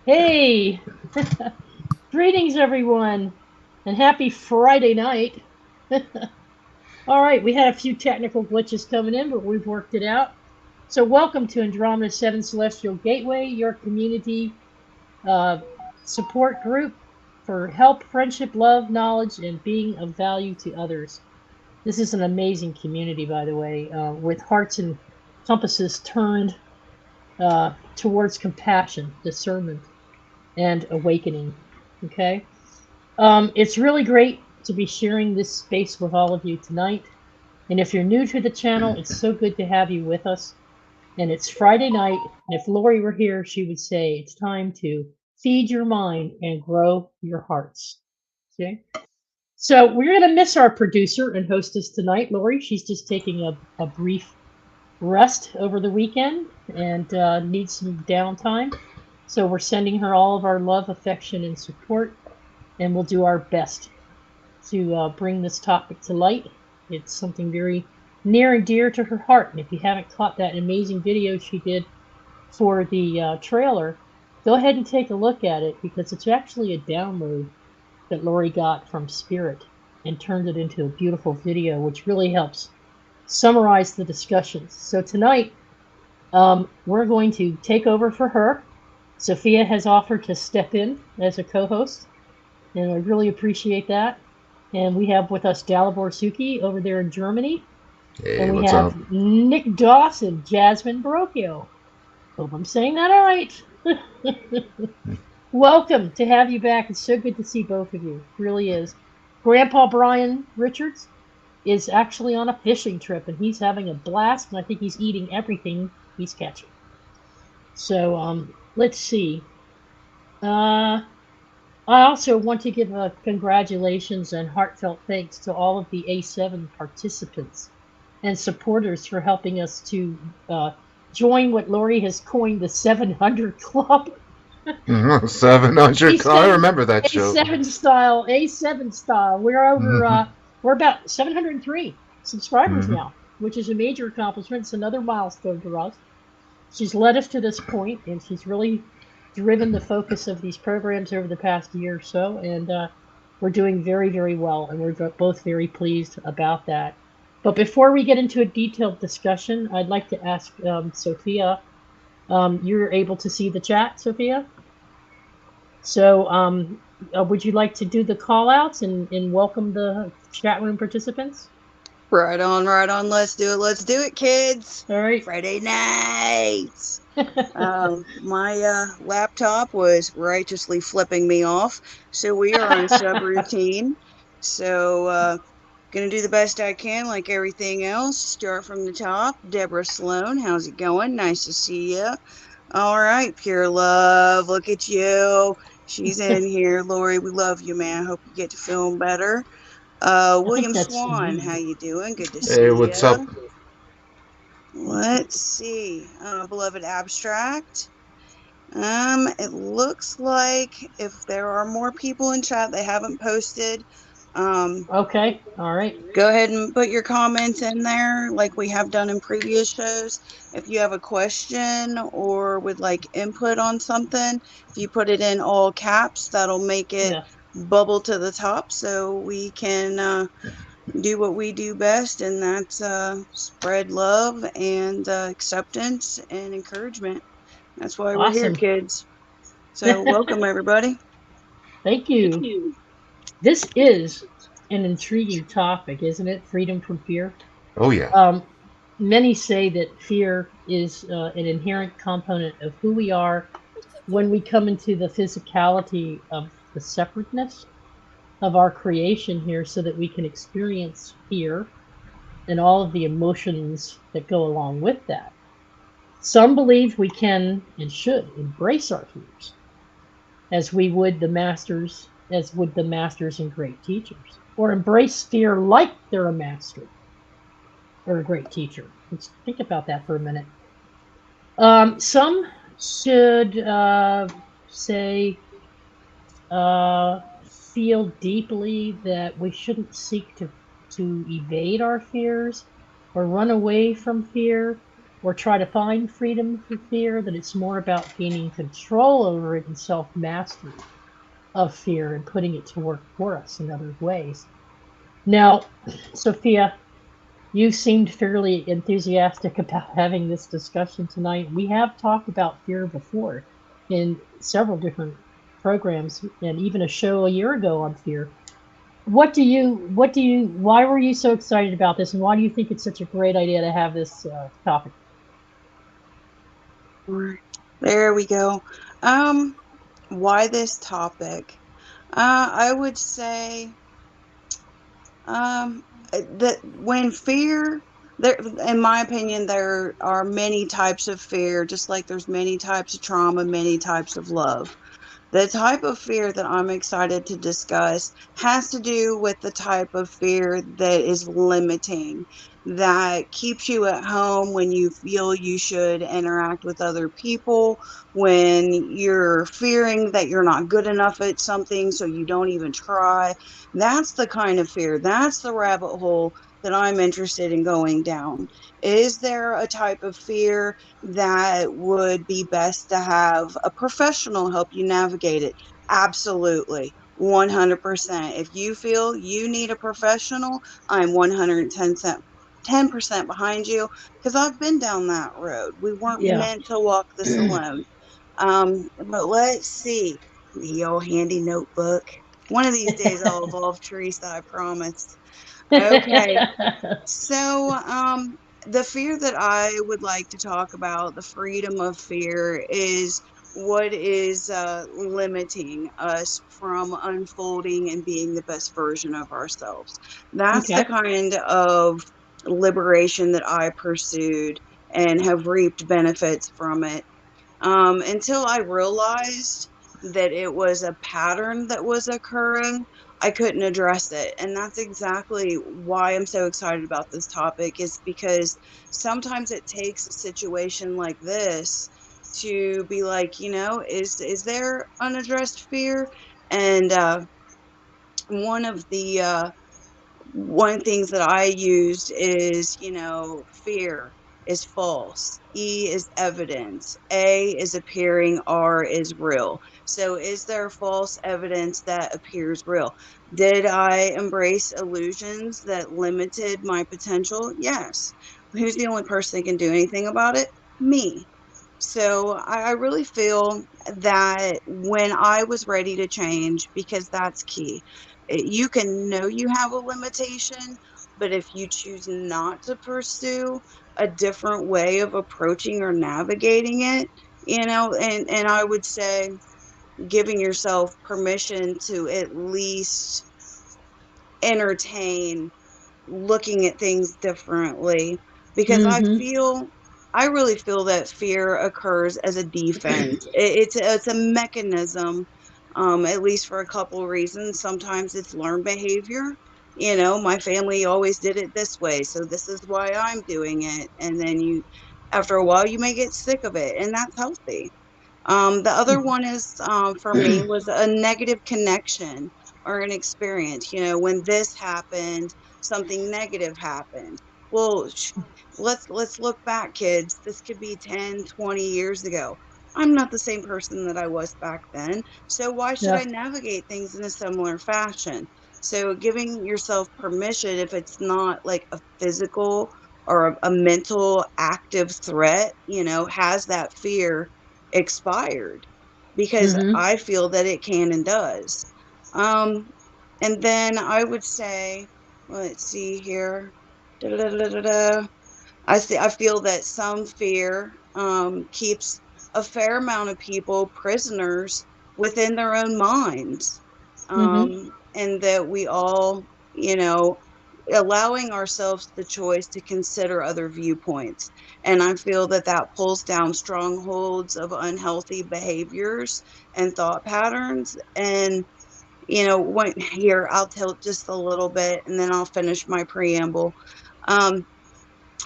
Hey, greetings everyone, and happy Friday night. All right, we had a few technical glitches coming in, but we've worked it out. So welcome to Andromeda 7 Celestial Gateway, your community uh, support group for help, friendship, love, knowledge, and being of value to others. This is an amazing community, by the way, with hearts and compasses turned towards compassion, discernment, and awakening. Okay? It's really great to be sharing this space with all of you tonight. And if you're new to the channel, it's so good to have you with us. And it's Friday night. And if Lori were here, she would say it's time to feed your mind and grow your hearts. Okay. So we're going to miss our producer and hostess tonight, Lori. She's just taking a brief rest over the weekend and needs some downtime. So we're sending her all of our love, affection, and support. And we'll do our best to bring this topic to light. It's something very near and dear to her heart. And if you haven't caught that amazing video she did for the trailer, go ahead and take a look at it because it's actually a download that Lori got from Spirit and turned it into a beautiful video, which really helps summarize the discussions. So tonight, we're going to take over for her. Sophia has offered to step in as a co-host, and I really appreciate that. And we have with us Dalibor Suki over there in Germany. Hey, And we what's have up? Nick Doss and Jasmine Barocchio. Hope I'm saying that all right. Welcome to have you back. It's so good to see both of you. It really is. Grandpa Brian Richards is actually on a fishing trip and he's having a blast, and I think he's eating everything he's catching. So let's see. I also want to give a congratulations and heartfelt thanks to all of the A7 participants and supporters for helping us to join what Lori has coined the 700 Club. 700. I A7, remember that show. A7 style, A7 style. We're over, Hmm. we're about 703 subscribers Hmm. now, which is a major accomplishment. It's another milestone for us. She's led us to this point, and she's really driven the focus of these programs over the past year or so. And we're doing very, very well, and we're both very pleased about that. But before we get into a detailed discussion, I'd like to ask Sophia. You're able to see the chat, Sophia? So would you like to do the call outs and welcome the chat room participants? Right on, right on. Let's do it. Let's do it, kids. All right. Friday nights. My laptop was righteously flipping me off, so we are on subroutine. So, gonna do the best I can, like everything else. Start from the top. Deborah Sloan, how's it going? Nice to see you. All right, pure love. Look at you. She's in here, Lori. We love you, man. I hope you get to feeling better. I think William that's Swan, how me. you doing? Good to Hey, see what's up? you. Let's see. Beloved Abstract. It looks like if there are more people in chat they haven't posted, Okay. All right. go ahead and put your comments in there like we have done in previous shows. If you have a question or would like input on something, if you put it in all caps, that'll make it Yeah. bubble to the top so we can do what we do best, and that's spread love and acceptance and encouragement. That's why we're here, Awesome. kids. So welcome everybody. Thank you. This is an intriguing topic, isn't it? Freedom from fear. Oh yeah. Um, Many say that fear is an inherent component of who we are when we come into the physicality of the separateness of our creation here so that we can experience fear and all of the emotions that go along with that. Some believe we can and should embrace our fears as would the masters and great teachers, or embrace fear like they're a master or a great teacher. Let's think about that for a minute. Some should say feel deeply that we shouldn't seek to evade our fears or run away from fear or try to find freedom from fear, that it's more about gaining control over it and self mastery of fear and putting it to work for us in other ways. Now, Sophia, you seemed fairly enthusiastic about having this discussion tonight. We have talked about fear before in several different programs and even a show a year ago on fear. Why were you so excited about this, and why do you think it's such a great idea to have this topic? There we go. Um, why this topic? I would say that when fear, there, in my opinion, there are many types of fear, just like there's many types of trauma, many types of love. The type of fear that I'm excited to discuss has to do with the type of fear that is limiting, that keeps you at home when you feel you should interact with other people, when you're fearing that you're not good enough at something, so you don't even try. That's the kind of fear, that's the rabbit hole that I'm interested in going down. Is there a type of fear that would be best to have a professional help you navigate it? Absolutely. 100%. If you feel you need a professional, I'm 110% behind you because I've been down that road. We weren't Yeah. meant to walk this alone. But let's see. The old handy notebook. One of these days I'll evolve, Teresa, I promise. Okay. So, the fear that I would like to talk about, the freedom of fear, is what is limiting us from unfolding and being the best version of ourselves. That's the Okay. kind of liberation that I pursued and have reaped benefits from it, until I realized that it was a pattern that was occurring. I couldn't address it. And that's exactly why I'm so excited about this topic, is because sometimes it takes a situation like this to be like, is there unaddressed fear? And one of the one things that I used is, fear is false, E is evidence, A is appearing, R is real. So, is there false evidence that appears real? Did I embrace illusions that limited my potential? Yes. Who's the only person that can do anything about it? Me. So I really feel that when I was ready to change, because that's key, you can know you have a limitation, but if you choose not to pursue a different way of approaching or navigating it, and I would say giving yourself permission to at least entertain looking at things differently, because Mm-hmm. I really feel that fear occurs as a defense. It's a mechanism, at least for a couple of reasons. Sometimes it's learned behavior. My family always did it this way, so this is why I'm doing it. And then after a while, you may get sick of it, and that's healthy. The other one is, for me, was a negative connection or an experience. When this happened, something negative happened. Well, let's look back, kids. This could be 10, 20 years ago. I'm not the same person that I was back then. So why should Yeah. I navigate things in a similar fashion? So giving yourself permission, if it's not like a physical or a mental active threat, has that fear expired, because Mm-hmm. I feel that it can and does. Um, and then I would say, let's see here. Da-da-da-da-da-da. I feel that some fear keeps a fair amount of people prisoners within their own minds, Mm-hmm. and that we all, you know, allowing ourselves the choice to consider other viewpoints. And I feel that that pulls down strongholds of unhealthy behaviors and thought patterns. And when here, I'll tell just a little bit, and then I'll finish my preamble. Um,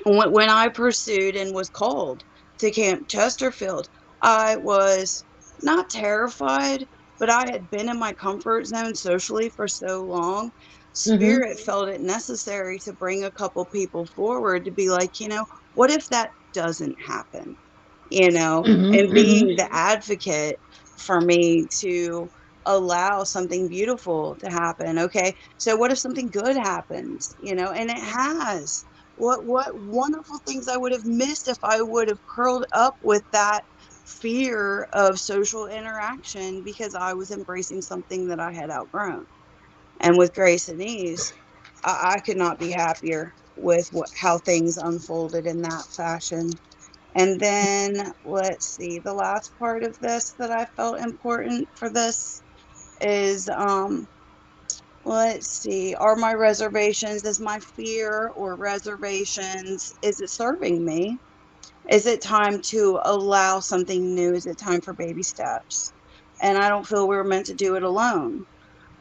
when I pursued and was called to Camp Chesterfield, I was not terrified, but I had been in my comfort zone socially for so long. Mm-hmm. Spirit felt it necessary to bring a couple people forward to be like, what if that doesn't happen? You know, and being Mm-hmm. the advocate for me to allow something beautiful to happen. Okay, so what if something good happens? You know, and it has. What wonderful things I would have missed if I would have curled up with that fear of social interaction because I was embracing something that I had outgrown. And with grace and ease, I could not be happier with how things unfolded in that fashion. And then let's see, the last part of this that I felt important for this is let's see, are my reservations, is my fear or reservations, is it serving me? Is it time to allow something new? Is it time for baby steps? And I don't feel we're meant to do it alone.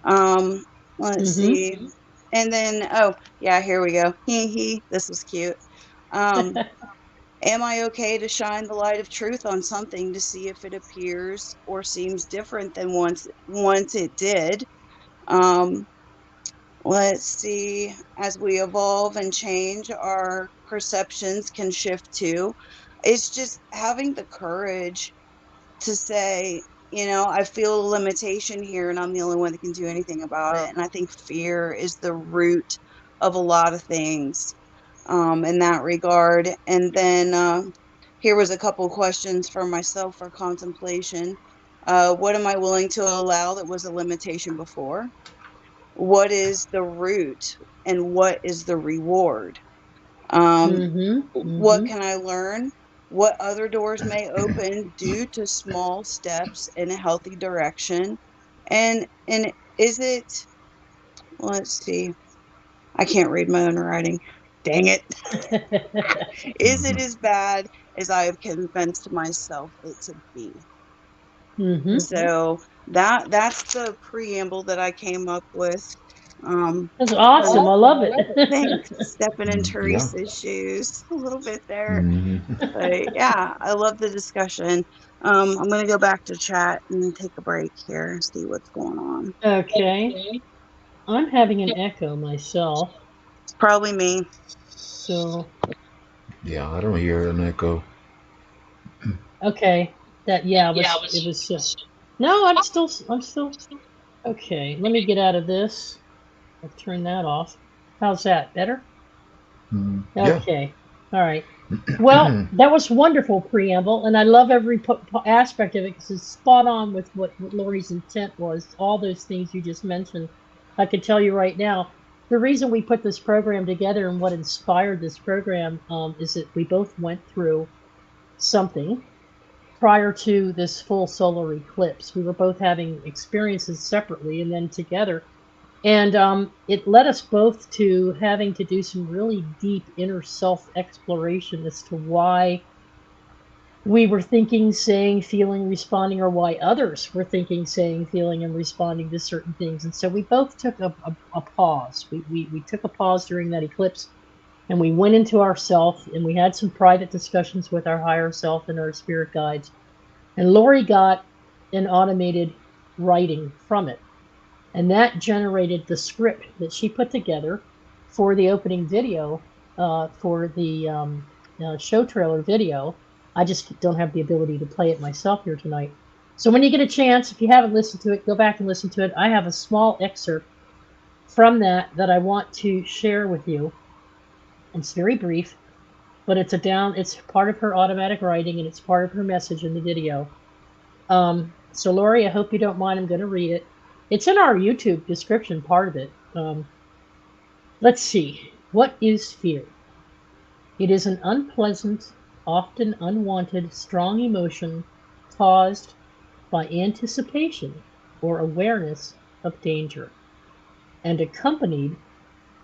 Um, let's Mm-hmm. see. And then, oh, yeah, here we go. Hee hee, this was cute. Um, am I okay to shine the light of truth on something to see if it appears or seems different than once it did? Um, let's see. As we evolve and change, our perceptions can shift too. It's just having the courage to say, I feel a limitation here and I'm the only one that can do anything about it. And I think fear is the root of a lot of things in that regard. And then here was a couple questions for myself for contemplation. What am I willing to allow that was a limitation before? What is the root and what is the reward? Um, Mm-hmm. what Mm-hmm. can I learn? What other doors may open due to small steps in a healthy direction? And is it, let's see, I can't read my own writing. Dang it. Is it Mhm. as bad as I have convinced myself it to be? Mm-hmm. So that's the preamble that I came up with. Um, That's so awesome. I love it. thanks, stepping in Yeah. Teresa's shoes a little bit there. Mhm. But yeah, I love the discussion. I'm gonna go back to chat and take a break here and see what's going on. Okay. I'm having an echo myself. It's probably me. So, Yeah, I don't hear an echo. okay. That, yeah, it was, no, I'm still, okay. Let me get out of this. I'll turn that off. How's that? Better? Yeah. Okay. All right. Well, that was wonderful preamble, and I love every aspect of it because it's spot on with what Lori's intent was. All those things you just mentioned, I can tell you right now. The reason we put this program together and what inspired this program is that we both went through something prior to this full solar eclipse. We were both having experiences separately and then together, and it led us both to having to do some really deep inner self exploration as to why we were thinking, saying, feeling, responding, or why others were thinking, saying, feeling, and responding to certain things. And so we both took a pause. We took a pause during that eclipse and we went into ourself and we had some private discussions with our higher self and our spirit guides. And Lori got an automated writing from it. And that generated the script that she put together for the opening video for the show trailer video. I just don't have the ability to play it myself here tonight. So when you get a chance, if you haven't listened to it, go back and listen to it. I have a small excerpt from that I want to share with you. It's very brief, but it's part of her automatic writing and it's part of her message in the video. So Lori, I hope you don't mind. I'm going to read it. It's in our YouTube description, part of it. Let's see. What is fear? It is an unpleasant, often unwanted, strong emotion caused by anticipation or awareness of danger and accompanied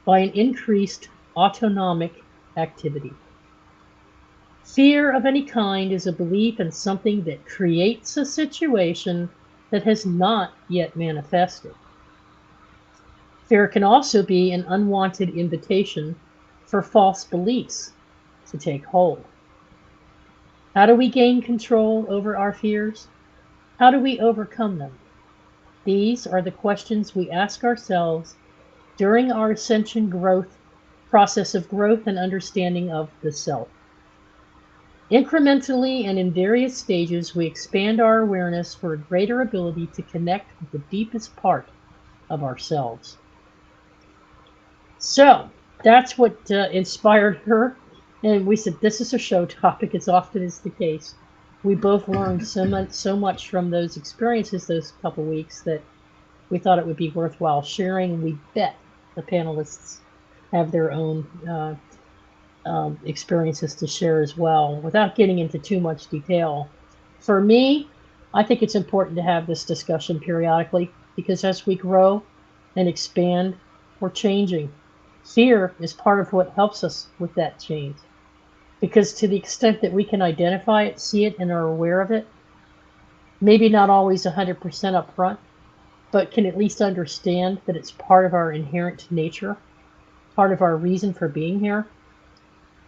by an increased autonomic activity. Fear of any kind is a belief in something that creates a situation that has not yet manifested. Fear can also be an unwanted invitation for false beliefs to take hold. How do we gain control over our fears? How do we overcome them? These are the questions we ask ourselves during our ascension growth process of growth and understanding of the self. Incrementally and in various stages, we expand our awareness for a greater ability to connect with the deepest part of ourselves. So that's what inspired her. And we said, this is a show topic, as often is the case. We both learned so much from those experiences those couple weeks that we thought it would be worthwhile sharing. And we bet the panelists have their own experiences to share as well, without getting into too much detail. For me, I think it's important to have this discussion periodically, because as we grow and expand, we're changing. Fear is part of what helps us with that change, because to the extent that we can identify it, see it, and are aware of it, maybe not always 100% up front, but can at least understand that it's part of our inherent nature, part of our reason for being here,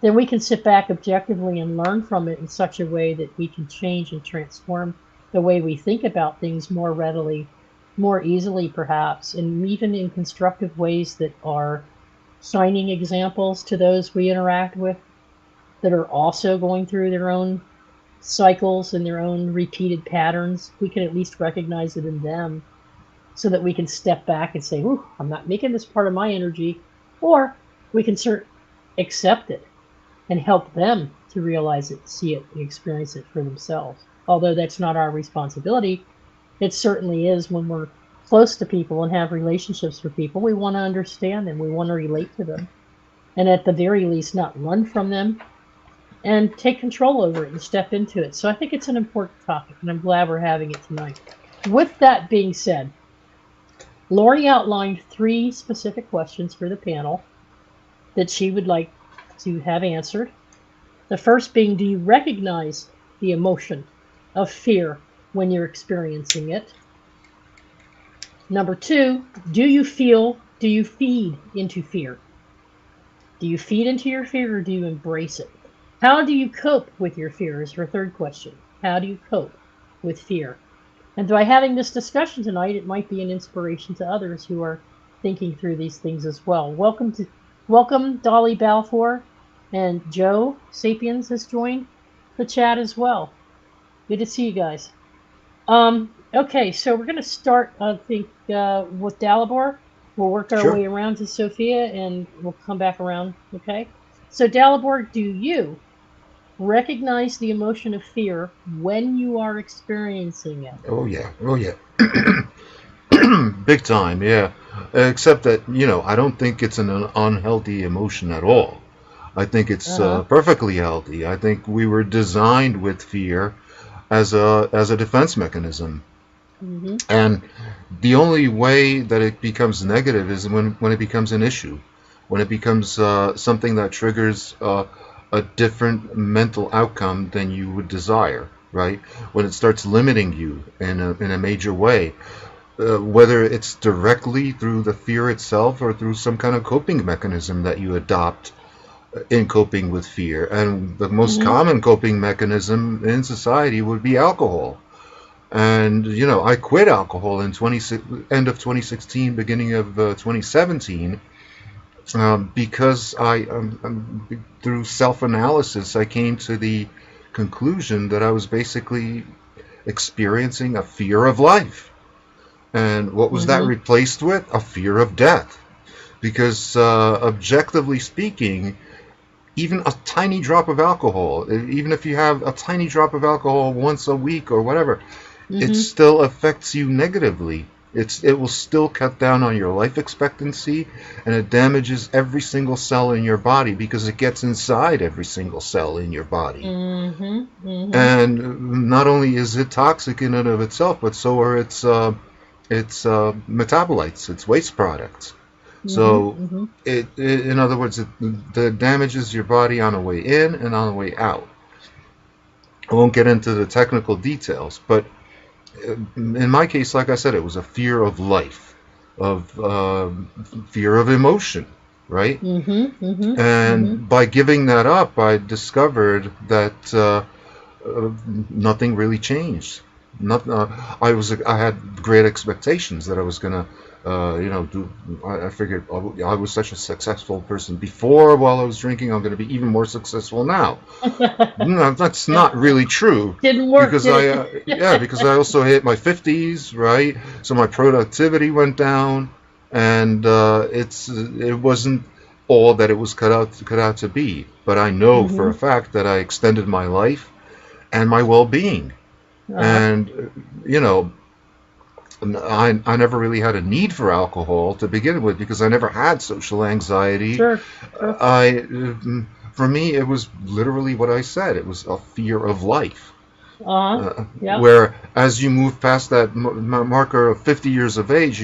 then we can sit back objectively and learn from it in such a way that we can change and transform the way we think about things more readily, more easily perhaps, and even in constructive ways that are shining examples to those we interact with that are also going through their own cycles and their own repeated patterns. We can at least recognize it in them so that we can step back and say, ooh, I'm not making this part of my energy, or we can accept it and help them to realize it, see it, and experience it for themselves. Although that's not our responsibility, it certainly is when we're close to people and have relationships with people. We want to understand them, we want to relate to them, and at the very least not run from them, and take control over it and step into it. So I think it's an important topic, and I'm glad we're having it tonight. With that being said, Lori outlined 3 specific questions for the panel that she would like to have answered. The first being, do you recognize the emotion of fear when you're experiencing it? Number 2, do you feed into fear? Do you feed into your fear, or do you embrace it? How do you cope with your fear is her third question. How do you cope with fear? And by having this discussion tonight, it might be an inspiration to others who are thinking through these things as well. Welcome, Dolly Balfour, and Joe Sapiens has joined the chat as well. Good to see you guys. Okay, so we're going to start, I think, with Dalibor. We'll work our way around to Sophia, and we'll come back around, okay? So Dalibor, do you recognize the emotion of fear when you are experiencing it? Oh, yeah. Big time, yeah. Except that, I don't think it's an unhealthy emotion at all. I think it's perfectly healthy. I think we were designed with fear as a defense mechanism. Mm-hmm. And the only way that it becomes negative is when it becomes an issue, when it becomes something that triggers a different mental outcome than you would desire, right? When it starts limiting you in a major way, whether it's directly through the fear itself or through some kind of coping mechanism that you adopt in coping with fear. And the most common coping mechanism in society would be alcohol. And, I quit alcohol in end of 2016, beginning of 2017, because through self-analysis, I came to the conclusion that I was basically experiencing a fear of life. And what was that replaced with? A fear of death. Because objectively speaking, even a tiny drop of alcohol, even if you have a tiny drop of alcohol once a week or whatever, it still affects you negatively. It will still cut down on your life expectancy, and it damages every single cell in your body because it gets inside every single cell in your body. And not only is it toxic in and of itself, but so are its metabolites, its waste products. So it in other words, it damages your body on the way in and on the way out. I won't get into the technical details, but in my case, like I said, it was a fear of life, of fear of emotion, right? And by giving that up, I discovered that nothing really changed. Not, I had great expectations that I was gonna, do. I figured I was such a successful person before while I was drinking. I'm gonna be even more successful now. No, that's Yeah. not really true. Didn't work, Because did it? yeah, because I also hit my 50s, right? So my productivity went down, and it wasn't all that it was cut out to be. But I know for a Mm-hmm. fact that I extended my life and my well-being. Uh-huh. And you know, I never really had a need for alcohol to begin with because I never had social anxiety. Sure, sure. I For me, it was literally what I said. It was a fear of life. Uh-huh. Yeah. Where as you move past that marker of 50 years of age,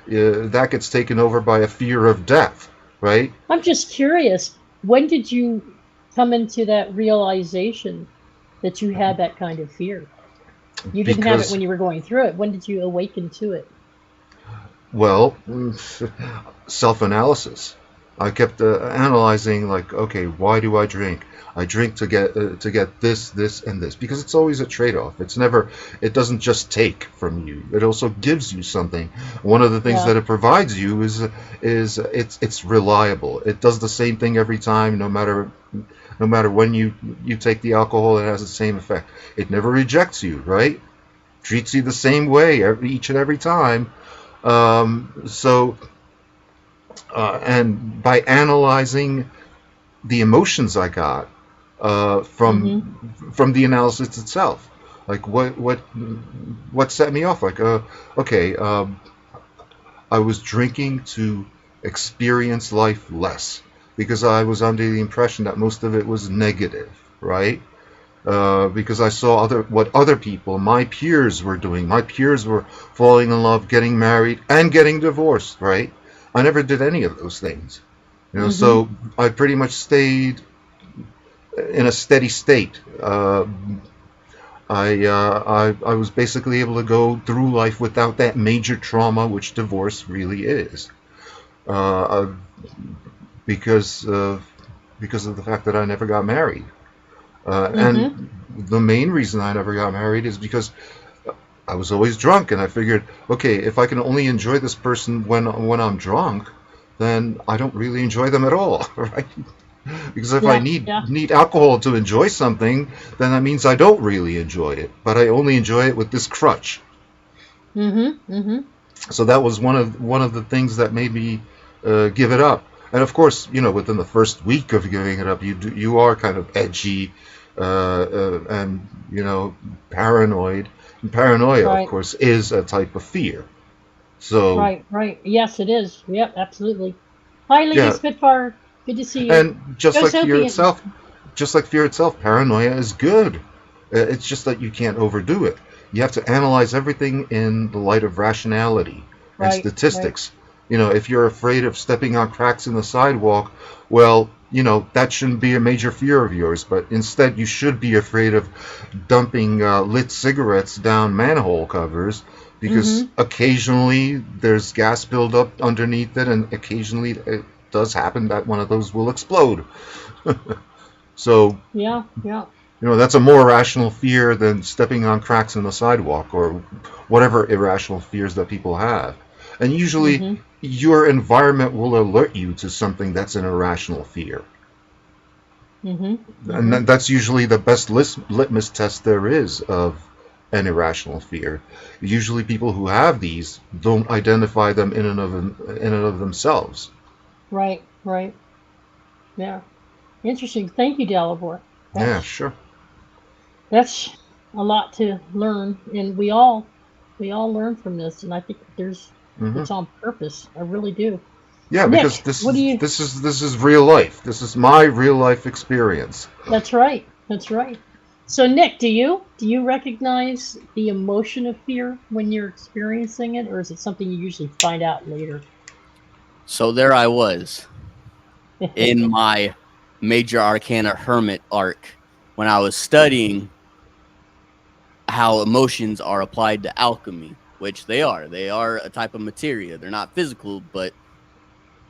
that gets taken over by a fear of death, right? I'm just curious, when did you come into that realization that you had that kind of fear? You didn't have it Because, when you were going through it. When did you awaken to it? well, self-analysis. I kept analyzing, like, okay, why do I drink? I drink to get this, this, and this because it's always a trade-off. It doesn't just take from you. It also gives you something. One of the things Yeah. that it provides you is it's reliable. It does the same thing every time, no matter when you take the alcohol. It has the same effect. It never rejects you, right? Treats you the same way each and every time. So and by analyzing the emotions I got Mm-hmm. from the analysis itself, like what set me off, like okay, I was drinking to experience life less because I was under the impression that most of it was negative, right? Because I saw what other people, my peers, were doing. My peers were falling in love, getting married, and getting divorced. Right? I never did any of those things. Mm-hmm. So I pretty much stayed in a steady state. I was basically able to go through life without that major trauma, which divorce really is, uh, because of the fact that I never got married. Mm-hmm. And the main reason I never got married is because I was always drunk, and I figured, okay, if I can only enjoy this person when I'm drunk, then I don't really enjoy them at all, right? Because if I Yeah. Yeah. need alcohol to enjoy something, then that means I don't really enjoy it, but I only enjoy it with this crutch. Mm-hmm. Mm-hmm. So that was one of the things that made me give it up. And of course, within the first week of giving it up, you are kind of edgy and paranoid. And paranoia, of Right. course, is a type of fear. So Right. Right. Yes, it is. Yep. Absolutely. Hi, Lady yeah, Spitfire. Good to see you. and just Go like fear Sophie. itself, paranoia is good. It's just that you can't overdo it. You have to analyze everything in the light of rationality and Right. Right. statistics. If you're afraid of stepping on cracks in the sidewalk, well, that shouldn't be a major fear of yours, but instead you should be afraid of dumping lit cigarettes down manhole covers because Mm-hmm. occasionally there's gas buildup underneath it, and occasionally it does happen that one of those will explode. So, Yeah. Yeah. that's a more rational fear than stepping on cracks in the sidewalk or whatever irrational fears that people have. And usually, Mm-hmm. your environment will alert you to something that's an irrational fear. Mm-hmm. And Mm-hmm. that's usually the best litmus test there is of an irrational fear. Usually, people who have these don't identify them in and of themselves. Right. Right. Yeah. Interesting. Thank you, Dalibor. Yeah, That's sure. that's a lot to learn, and we all learn from this, and I think there's Hmm. it's on purpose. I really do. Yeah, because Nick, what do you? this is real life. This is my real life experience. That's right. That's right. So, Nick, do you recognize the emotion of fear when you're experiencing it, or is it something you usually find out later? So there I was in my major arcana hermit arc when I was studying how emotions are applied to alchemy, which they are. They are a type of materia. They're not physical, but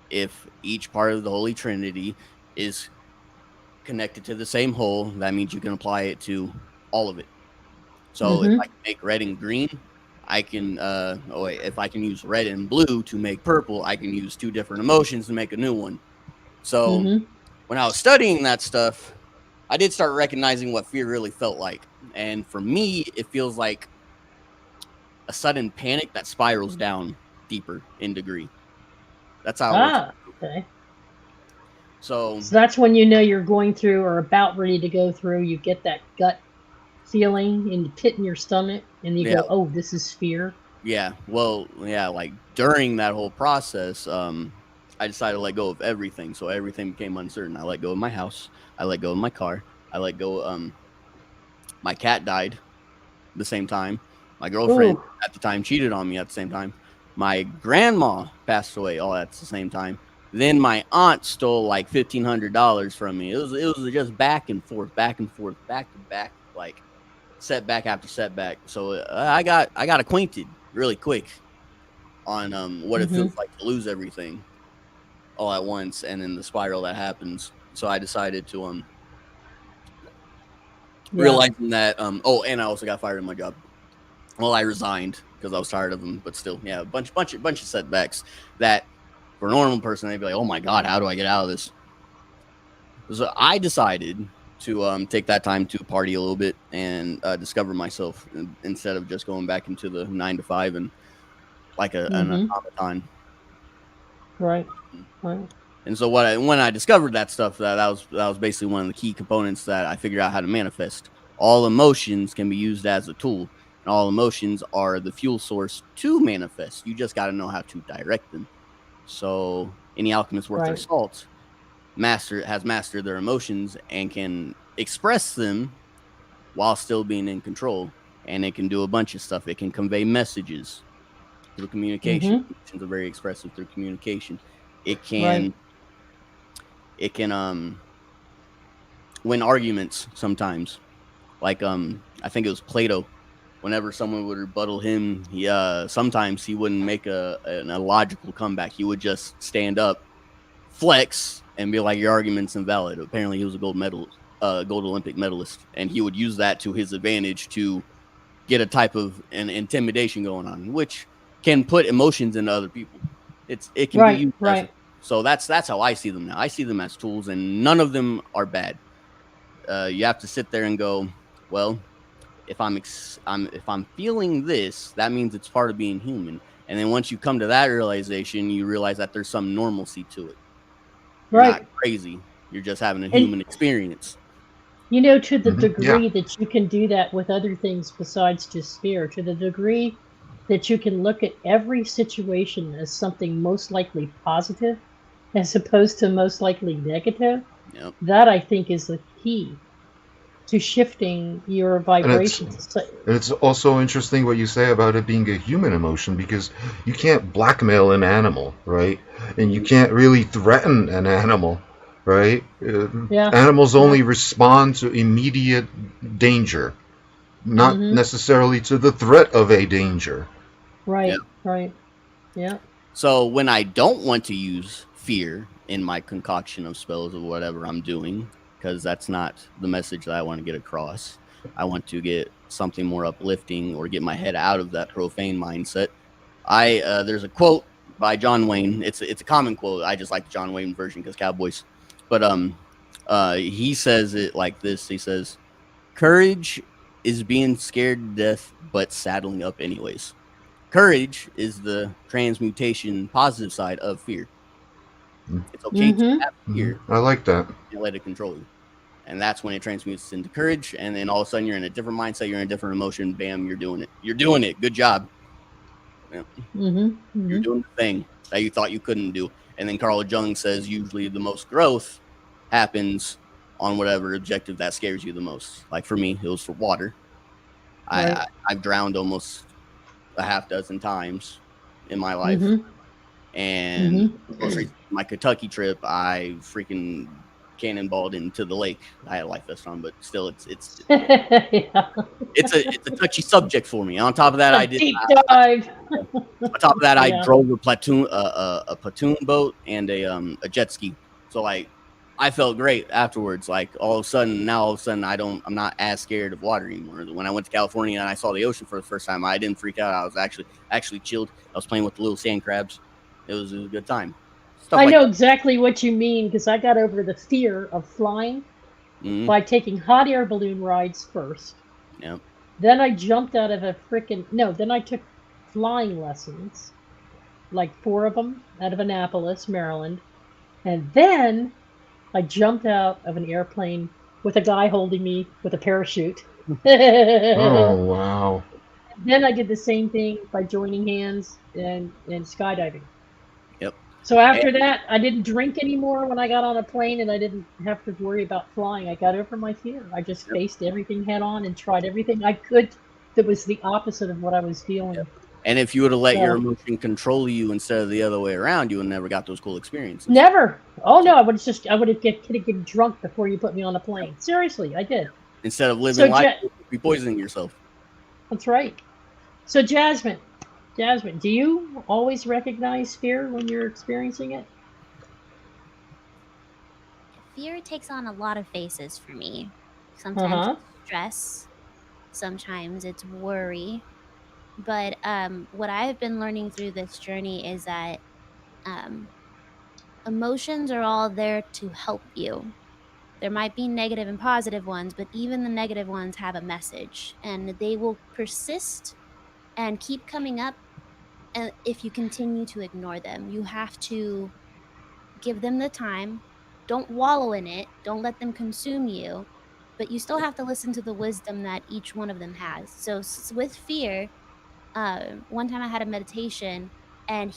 if each part of the Holy Trinity is connected to the same whole, that means you can apply it to all of it. So if I can make red and green, I can if I can use red and blue to make purple, I can use 2 different emotions to make a new one. So when I was studying that stuff, I did start recognizing what fear really felt like. And for me, it feels like a sudden panic that spirals down deeper in degree. That's how it works. Okay. So that's when you know you're going through or about ready to go through. You get that gut feeling in the pit in your stomach, and you go, "Oh, this is fear." Yeah. Well, yeah. Like during that whole process, I decided to let go of everything. So everything became uncertain. I let go of my house. I let go of my car. I let go. My cat died at the same time. My girlfriend at the time cheated on me at the same time. My grandma passed away all at the same time. Then my aunt stole like $1,500 from me. It was just back and forth, back to back, like setback after setback. So I got acquainted really quick on what it feels like to lose everything all at once, and then the spiral that happens. So I decided to realizing that and I also got fired in my job. Well, I resigned because I was tired of them, but still, yeah, a bunch of setbacks that for a normal person they'd be like, "Oh my god, how do I get out of this?" So I decided to take that time to party a little bit and discover myself instead of just going back into the 9 to 5 and like an automaton. Right. And so when I discovered that stuff, that was basically one of the key components that I figured out how to manifest. All emotions can be used as a tool, and all emotions are the fuel source to manifest. You just got to know how to direct them. So any alchemist worth their salt has mastered their emotions and can express them while still being in control. And it can do a bunch of stuff. It can convey messages through communication. Emotions are very expressive through communication. It can win arguments sometimes. Like I think it was Plato. Whenever someone would rebuttal him, sometimes he wouldn't make a logical comeback. He would just stand up, flex, and be like, "Your argument's invalid." Apparently, he was a gold Olympic medalist, and he would use that to his advantage to get a type of an intimidation going on, which can put emotions into other people. It can be used so that's how I see them now. I see them as tools, and none of them are bad. You have to sit there and go, well, if I'm feeling this, that means it's part of being human. And then once you come to that realization, you realize that there's some normalcy to it. You're not crazy. You're just having a human experience. You know, to the degree that you can do that with other things besides just fear, to the degree that you can look at every situation as something most likely positive as opposed to most likely negative, that I think is the key to shifting your vibrations. And it's also interesting what you say about it being a human emotion, because you can't blackmail an animal, right? And you can't really threaten an animal, right? Animals only respond to immediate danger, not necessarily to the threat of a danger. Right. So when I don't want to use fear in my concoction of spells or whatever I'm doing, because that's not the message that I want to get across. I want to get something more uplifting or get my head out of that profane mindset. There's a quote by John Wayne. It's a common quote. I just like the John Wayne version because Cowboys. But he says it like this. He says, "Courage is being scared to death, but saddling up anyways." Courage is the transmutation positive side of fear. It's okay to have fear. I like that. And let it control you. And that's when it transmutes into courage. And then all of a sudden you're in a different mindset. You're in a different emotion. Bam, you're doing it. You're doing it. Good job. Yeah. You're doing the thing that you thought you couldn't do. And then Carl Jung says usually the most growth happens on whatever objective that scares you the most. Like for me, it was for water. I've drowned almost a half dozen times in my life. And my Kentucky trip, I freaking cannonballed into the lake. I had a life vest on, but still, it's a touchy subject for me. On top of that, I did deep dive. On top of that, I drove a platoon boat and a jet ski. So like I felt great afterwards. Like all of a sudden, I'm not as scared of water anymore. When I went to California and I saw the ocean for the first time, I didn't freak out. I was actually chilled. I was playing with the little sand crabs. It was a good time. Stuff I like know that. exactly what you mean because I got over the fear of flying by taking hot air balloon rides first. Yeah. Then I jumped out of a then I took flying lessons, like 4 of them out of Annapolis, Maryland. And then I jumped out of an airplane with a guy holding me with a parachute. Oh, Then wow. I did the same thing by joining hands and skydiving. Yep. So after that, I didn't drink anymore when I got on a plane, and I didn't have to worry about flying. I got over my fear. I just Yep. faced everything head on and tried everything I could that was the opposite of what I was feeling. And if you would have let your So emotion control you instead of the other way around, you would never got those cool experiences. never. Oh no, I would have get drunk before you put me on a plane. Seriously, I did. Instead of living So life, you'd be poisoning yourself. That's right. So Jasmine, do you always recognize fear when you're experiencing it? Fear takes on a lot of faces for me. Sometimes Uh-huh. it's stress, sometimes it's worry. But what I've been learning through this journey is that um, emotions are all there to help you. There might be negative and positive ones, but even the negative ones have a message, and they will persist and keep coming up. And if you continue to ignore them, you have to give them the time. Don't wallow in it. Don't let them consume you. But you still have to listen to the wisdom that each one of them has. So with fear, one time I had a meditation, and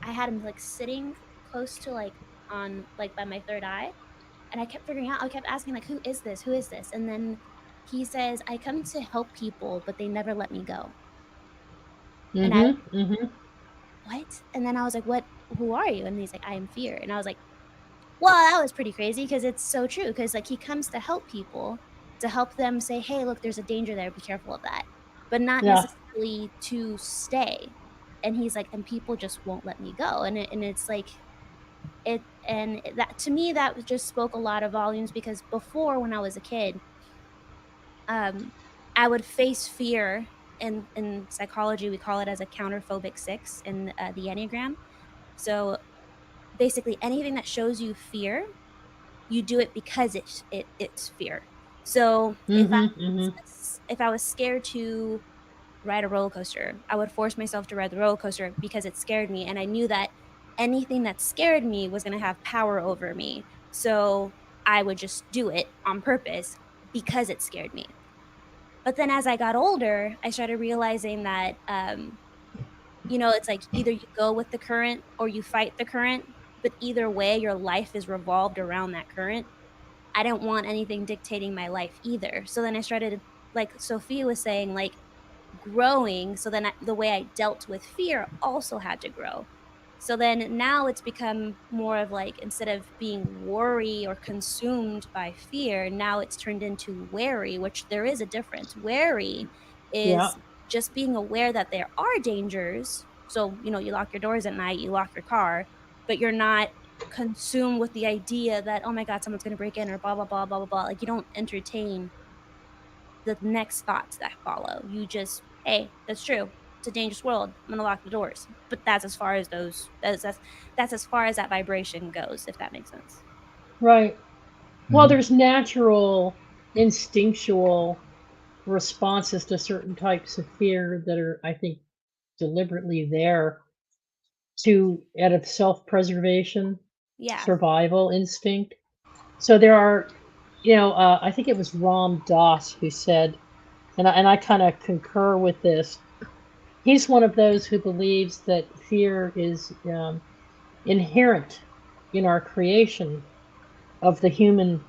I had him like sitting close to like on like by my third eye, and I kept figuring out. I kept asking like, "Who is this? Who is this?" And then he says, "I come to help people, but they never let me go." And I Mm-hmm. Mm-hmm. what? And then I was like, "What? Who are you?" And he's like, "I am fear." And I was like, well, that was pretty crazy because it's so true. Because like he comes to help people, to help them say, "Hey, look, there's a danger there. Be careful of that," but not Yeah. necessarily to stay. And he's like, and people just won't let me go. And it's like that to me that just spoke a lot of volumes because before when I was a kid, um, I would face fear. In psychology, we call it as a counterphobic 6 in the Enneagram. So basically, anything that shows you fear you do it because it's fear. So Mm-hmm. Mm-hmm. if I was scared to ride a roller coaster, I would force myself to ride the roller coaster because it scared me, and I knew that anything that scared me was going to have power over me. So I would just do it on purpose because it scared me. But then as I got older, I started realizing that it's like either you go with the current or you fight the current, but either way your life is revolved around that current. I didn't want anything dictating my life either. So then I started, like Sophia was saying, like growing. So then the way I dealt with fear also had to grow. So then now it's become more of like instead of being worry or consumed by fear, now it's turned into wary, which there is a difference. Wary Yeah. is just being aware that there are dangers. So, you lock your doors at night, you lock your car, but you're not consumed with the idea that, oh my God, someone's going to break in or blah, blah, blah, blah, blah, blah. Like you don't entertain the next thoughts that follow. You just, hey, that's true. It's a dangerous world. I'm gonna lock the doors. But that's as far as that's as far as that vibration goes, if that makes sense. Right. Well, Mhm. there's natural, instinctual responses to certain types of fear that are, I think, deliberately there to out of self-preservation, Yeah. survival instinct. So there are, I think it was Ram Dass who said, and I kind of concur with this. He's one of those who believes that fear is inherent in our creation of the human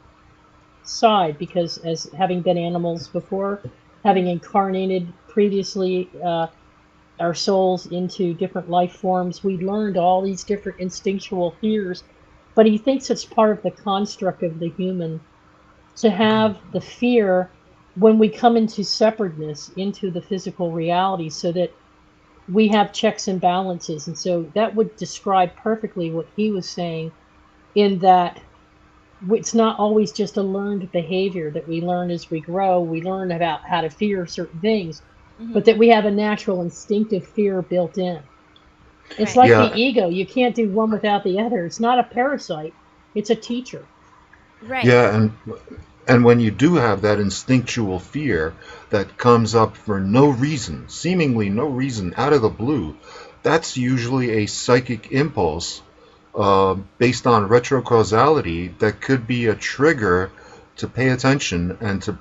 side because as having been animals before, having Mhm. incarnated previously our souls into different life forms, we learned all these different instinctual fears. But he thinks it's part of the construct of the human to have the fear when we come into separateness, into the physical reality, so that we have checks and balances. And so that would describe perfectly what he was saying in that it's not always just a learned behavior that we learn as we grow. We learn about how to fear certain things, but that we have a natural instinctive fear built in. It's Right. like the Yeah, ego. You can't do one without the other. It's not a parasite, it's a teacher. Right. yeah, and when you do have that instinctual fear that comes up for no reason, seemingly no reason, out of the blue, that's usually a psychic impulse based on retrocausality that could be a trigger to pay attention and to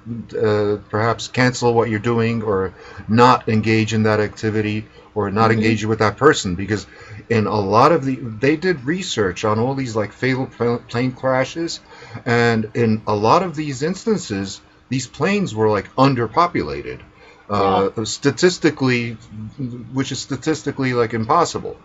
perhaps cancel what you're doing or not engage in that activity or not Mm-hmm. engage with that person, because in a lot of they did research on all these like fatal plane crashes, and in a lot of these instances these planes were like underpopulated, Yeah. statistically, which is statistically like impossible.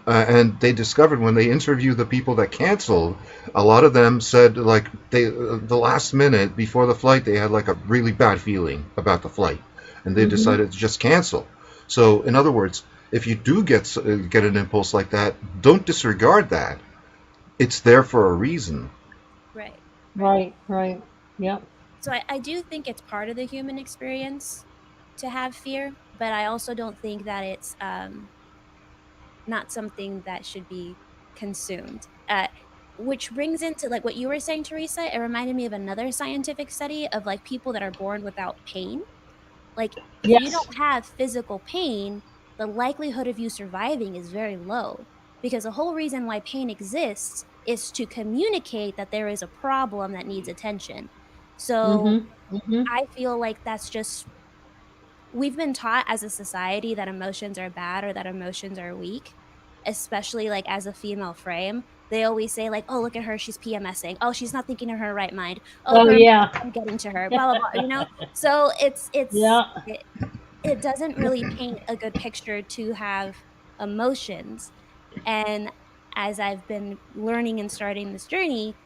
And they discovered when they interviewed the people that canceled, a lot of them said like they the last minute before the flight they had like a really bad feeling about the flight, and they Mm-hmm. decided to just cancel. So in other words, if you do get an impulse like that, don't disregard that. It's there for a reason. Right. Right. Yep. So I do think it's part of the human experience to have fear, but I also don't think that it's not something that should be consumed. Which brings into like what you were saying, Teresa. It reminded me of another scientific study of like people that are born without pain. Like if you Yes. don't have physical pain, the likelihood of you surviving is very low, because the whole reason why pain exists is to communicate that there is a problem that needs attention. So Mm-hmm. Mm-hmm. I feel like that's just, we've been taught as a society that emotions are bad or that emotions are weak, especially like as a female frame. They always say like, oh, look at her, she's PMSing, oh, she's not thinking in her right mind, oh, Oh her yeah. emotions are getting to her, blah blah blah, you know. So Yeah. it doesn't really paint a good picture to have emotions. And as I've been learning and starting this journey,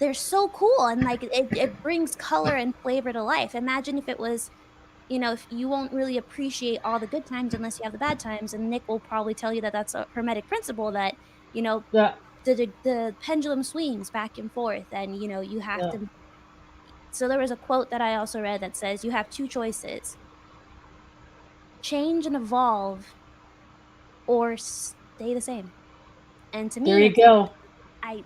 they're so cool, and like it brings color and flavor to life. Imagine if it was, you know, if you won't really appreciate all the good times unless you have the bad times. And Nick will probably tell you that that's a hermetic principle, that, you know, Yeah. the pendulum swings back and forth, and you know you have Yeah. to. So there was a quote that I also read that says you have two choices: change and evolve, or stay the same. And to There me, you it's like, go. I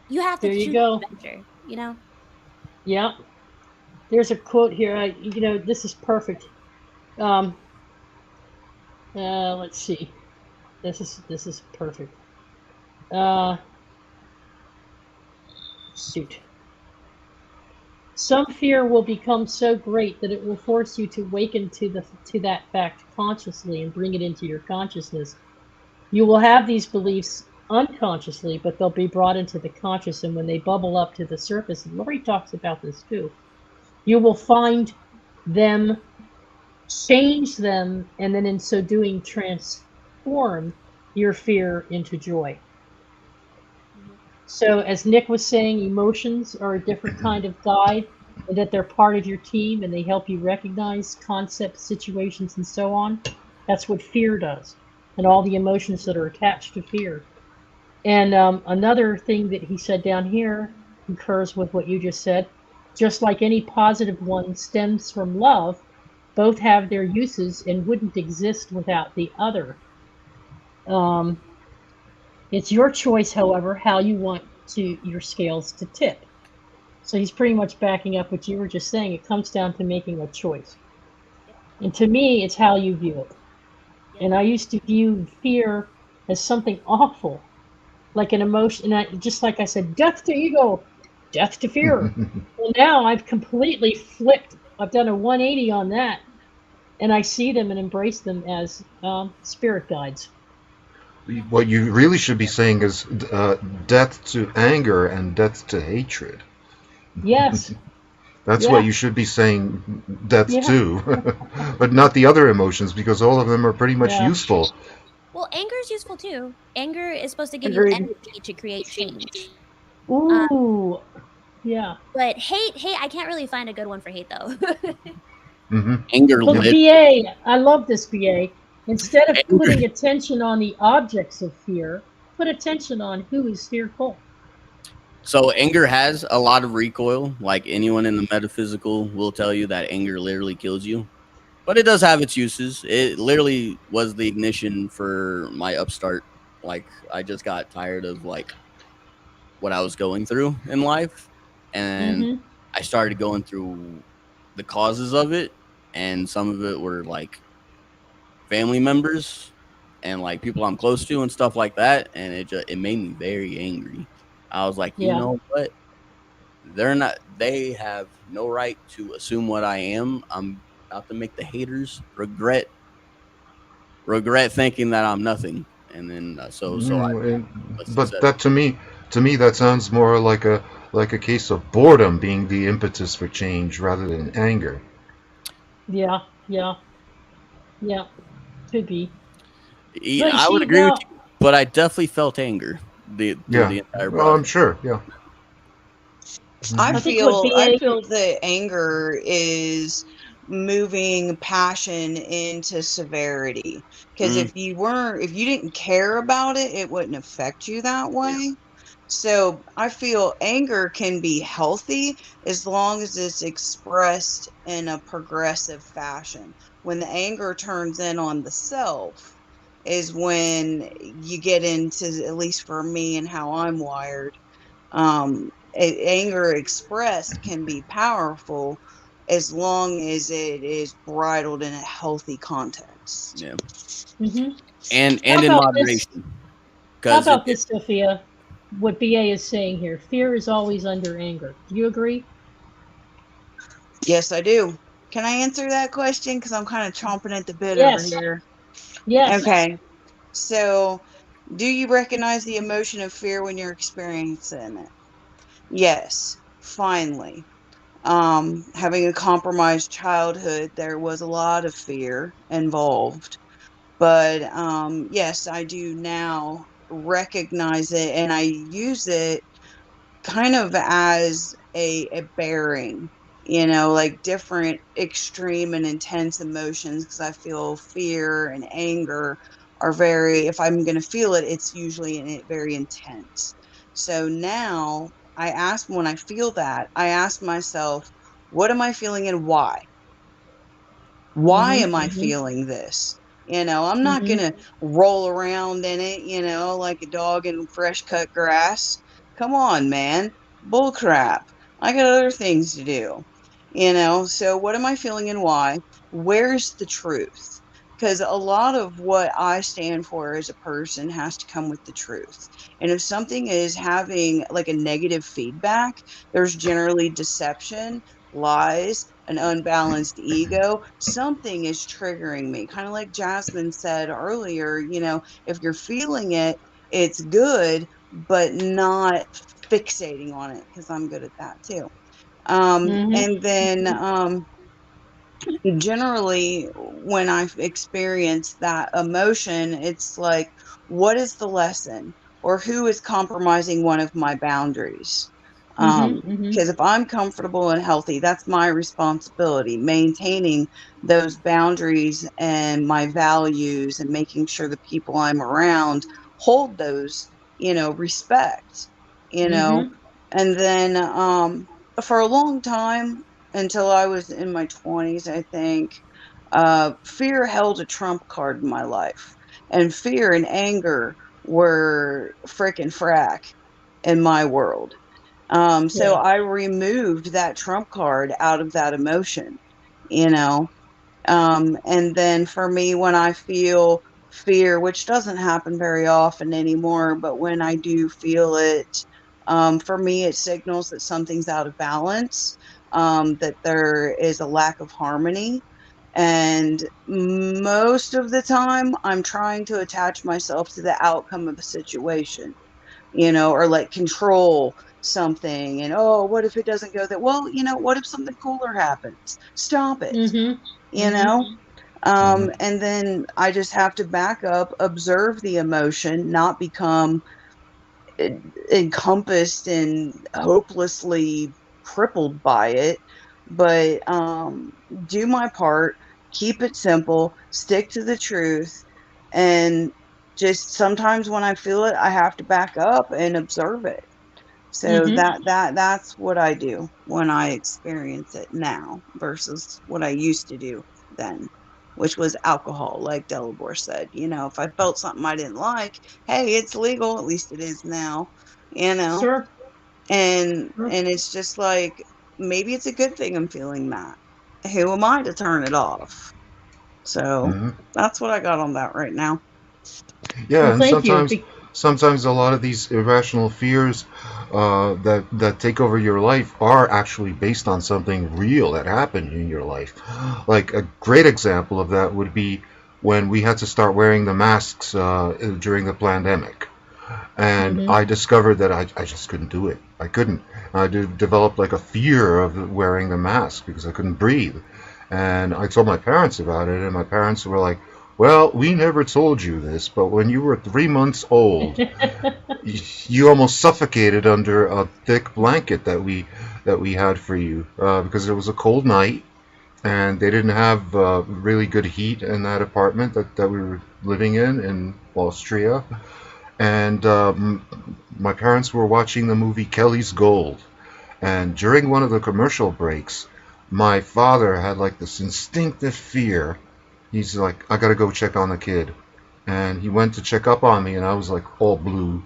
you have to There you choose go. adventure, you know. Yeah. There's a quote here. This is perfect. Um, let's see. This is perfect. Uh, shoot. Some fear will become so great that it will force you to waken to that fact consciously and bring it into your consciousness. You will have these beliefs unconsciously, but they'll be brought into the conscious, and when they bubble up to the surface, and Lori talks about this too, you will find them, change them, and then in so doing transform your fear into joy. So, as Nick was saying, emotions are a different kind of guide, and that they're part of your team and they help you recognize concepts, situations, and so on. That's what fear does, and all the emotions that are attached to fear. And another thing that he said down here concurs with what you just said. Just like any positive one stems from love, both have their uses and wouldn't exist without the other. Um, it's your choice, however, how you want your scales to tip. So he's pretty much backing up what you were just saying. It comes down to making a choice. Yep. And to me, it's how you view it. Yep. And I used to view fear as something awful, like an emotion. And just like I said, death to ego, death to fear. Well, now I've completely flipped. I've done a 180 on that. And I see them and embrace them as spirit guides. What you really should be saying is death to anger and death to hatred. Yes. That's Yeah. what you should be saying death Yeah. to, but not the other emotions, because all of them are pretty much Yeah. useful. Well, anger is useful too. Anger is supposed to give you Agreed. energy to create change. Ooh. Yeah. But hate, I can't really find a good one for hate though. Hmm. Anger Well, lit. BA, I love this BA. Instead of Anger. putting attention on the objects of fear, put attention on who is fearful. So anger has a lot of recoil. Like anyone in the metaphysical will tell you that anger literally kills you. But it does have its uses. It literally was the ignition for my upstart. Like I just got tired of like what I was going through in life, and I started going through the causes of it, and some of it were like family members and like people I'm close to and stuff like that, and it made me very angry. I was like, you Yeah. know what? They have no right to assume what I am. I'm about to make the haters regret thinking that I'm nothing. And then so I was But upset. that to me, that sounds more like a case of boredom being the impetus for change rather than anger. Yeah. Yeah. Yeah. Could be. Yeah, But you I would see agree with now. you, but I definitely felt anger through Yeah. the entire Well, I'm process. sure. Yeah. I I Hmm. think what feel I BA. feel that anger is moving passion into severity. Because Mm, if you didn't care about it, it wouldn't affect you that yeah, way. So I feel anger can be healthy as long as it's expressed in a progressive fashion. When the anger turns in on the self is when you get into, at least for me and how I'm wired, anger expressed can be powerful as long as it is bridled in a healthy context. yeah, Hmm. How and in about this? moderation, How because about this, Sophia? What BA is saying here: fear is always under anger. Do you agree? Yes, I do. Can I answer that question? Because I'm kind of chomping at the bit over Yes. here. Yes. Okay. So, do you recognize the emotion of fear when you're experiencing it? Yes, finally. Having a compromised childhood, there was a lot of fear involved. But yes, I do now recognize it and I use it kind of as a bearing, like different extreme and intense emotions, because I feel fear and anger are very, if I'm going to feel it, it's usually very intense. So now I ask, when I feel that, I ask myself, what am I feeling and why? Why Hmm. am I Hmm. feeling this? I'm not Hmm. going to roll around in it, like a dog in fresh cut grass. Come on, man. Bull crap. I got other things to do. So what am I feeling and why? Where's the truth? Because a lot of what I stand for as a person has to come with the truth. And if something is having like a negative feedback, there's generally deception, lies, an unbalanced ego, something is triggering me. Kind of like Jasmine said earlier, if you're feeling it, it's good, but not fixating on it, because I'm good at that too. Hmm. And then generally, when I've experienced that emotion, it's like, what is the lesson? Or who is compromising one of my boundaries? Hmm. Hmm. Because if I'm comfortable and healthy, that's my responsibility, maintaining those boundaries and my values and making sure the people I'm around hold those, respect, you know. Hmm. And then for a long time, until I was in my 20s, I think, fear held a trump card in my life. And fear and anger were frickin' frack in my world. So Yeah. I removed that trump card out of that emotion, you know. And then for me, when I feel fear, which doesn't happen very often anymore, but when I do feel it, for me, it signals that something's out of balance, that there is a lack of harmony. And most of the time, I'm trying to attach myself to the outcome of a situation, or like control something. And, oh, what if it doesn't go that well? What if something cooler happens? Stop it, Hmm. you Hmm. know? Hmm. And then I just have to back up, observe the emotion, not become encompassed and hopelessly crippled by it, but do my part, keep it simple, stick to the truth, and just sometimes when I feel it, I have to back up and observe it. So that's what I do when I experience it now versus what I used to do then, which was alcohol, like Delabore said. If I felt something I didn't like, hey, it's legal, at least it is now, Sure. and it's just like, maybe it's a good thing I'm feeling that. Who am I to turn it off? So that's what I got on that right now. Yeah, Well, and thank you. sometimes a lot of these irrational fears that take over your life are actually based on something real that happened in your life. Like a great example of that would be when we had to start wearing the masks during the pandemic. And I discovered that I just couldn't do it. I couldn't. I developed like a fear of wearing the mask because I couldn't breathe. And I told my parents about it, and my parents were like, well, we never told you this, but when you were 3 months old, you almost suffocated under a thick blanket that we had for you because it was a cold night, and they didn't have really good heat in that apartment that we were living in Austria. And my parents were watching the movie Kelly's Gold, and during one of the commercial breaks, my father had like this instinctive fear. He's like, I gotta go check on the kid. And he went to check up on me, and I was like all blue,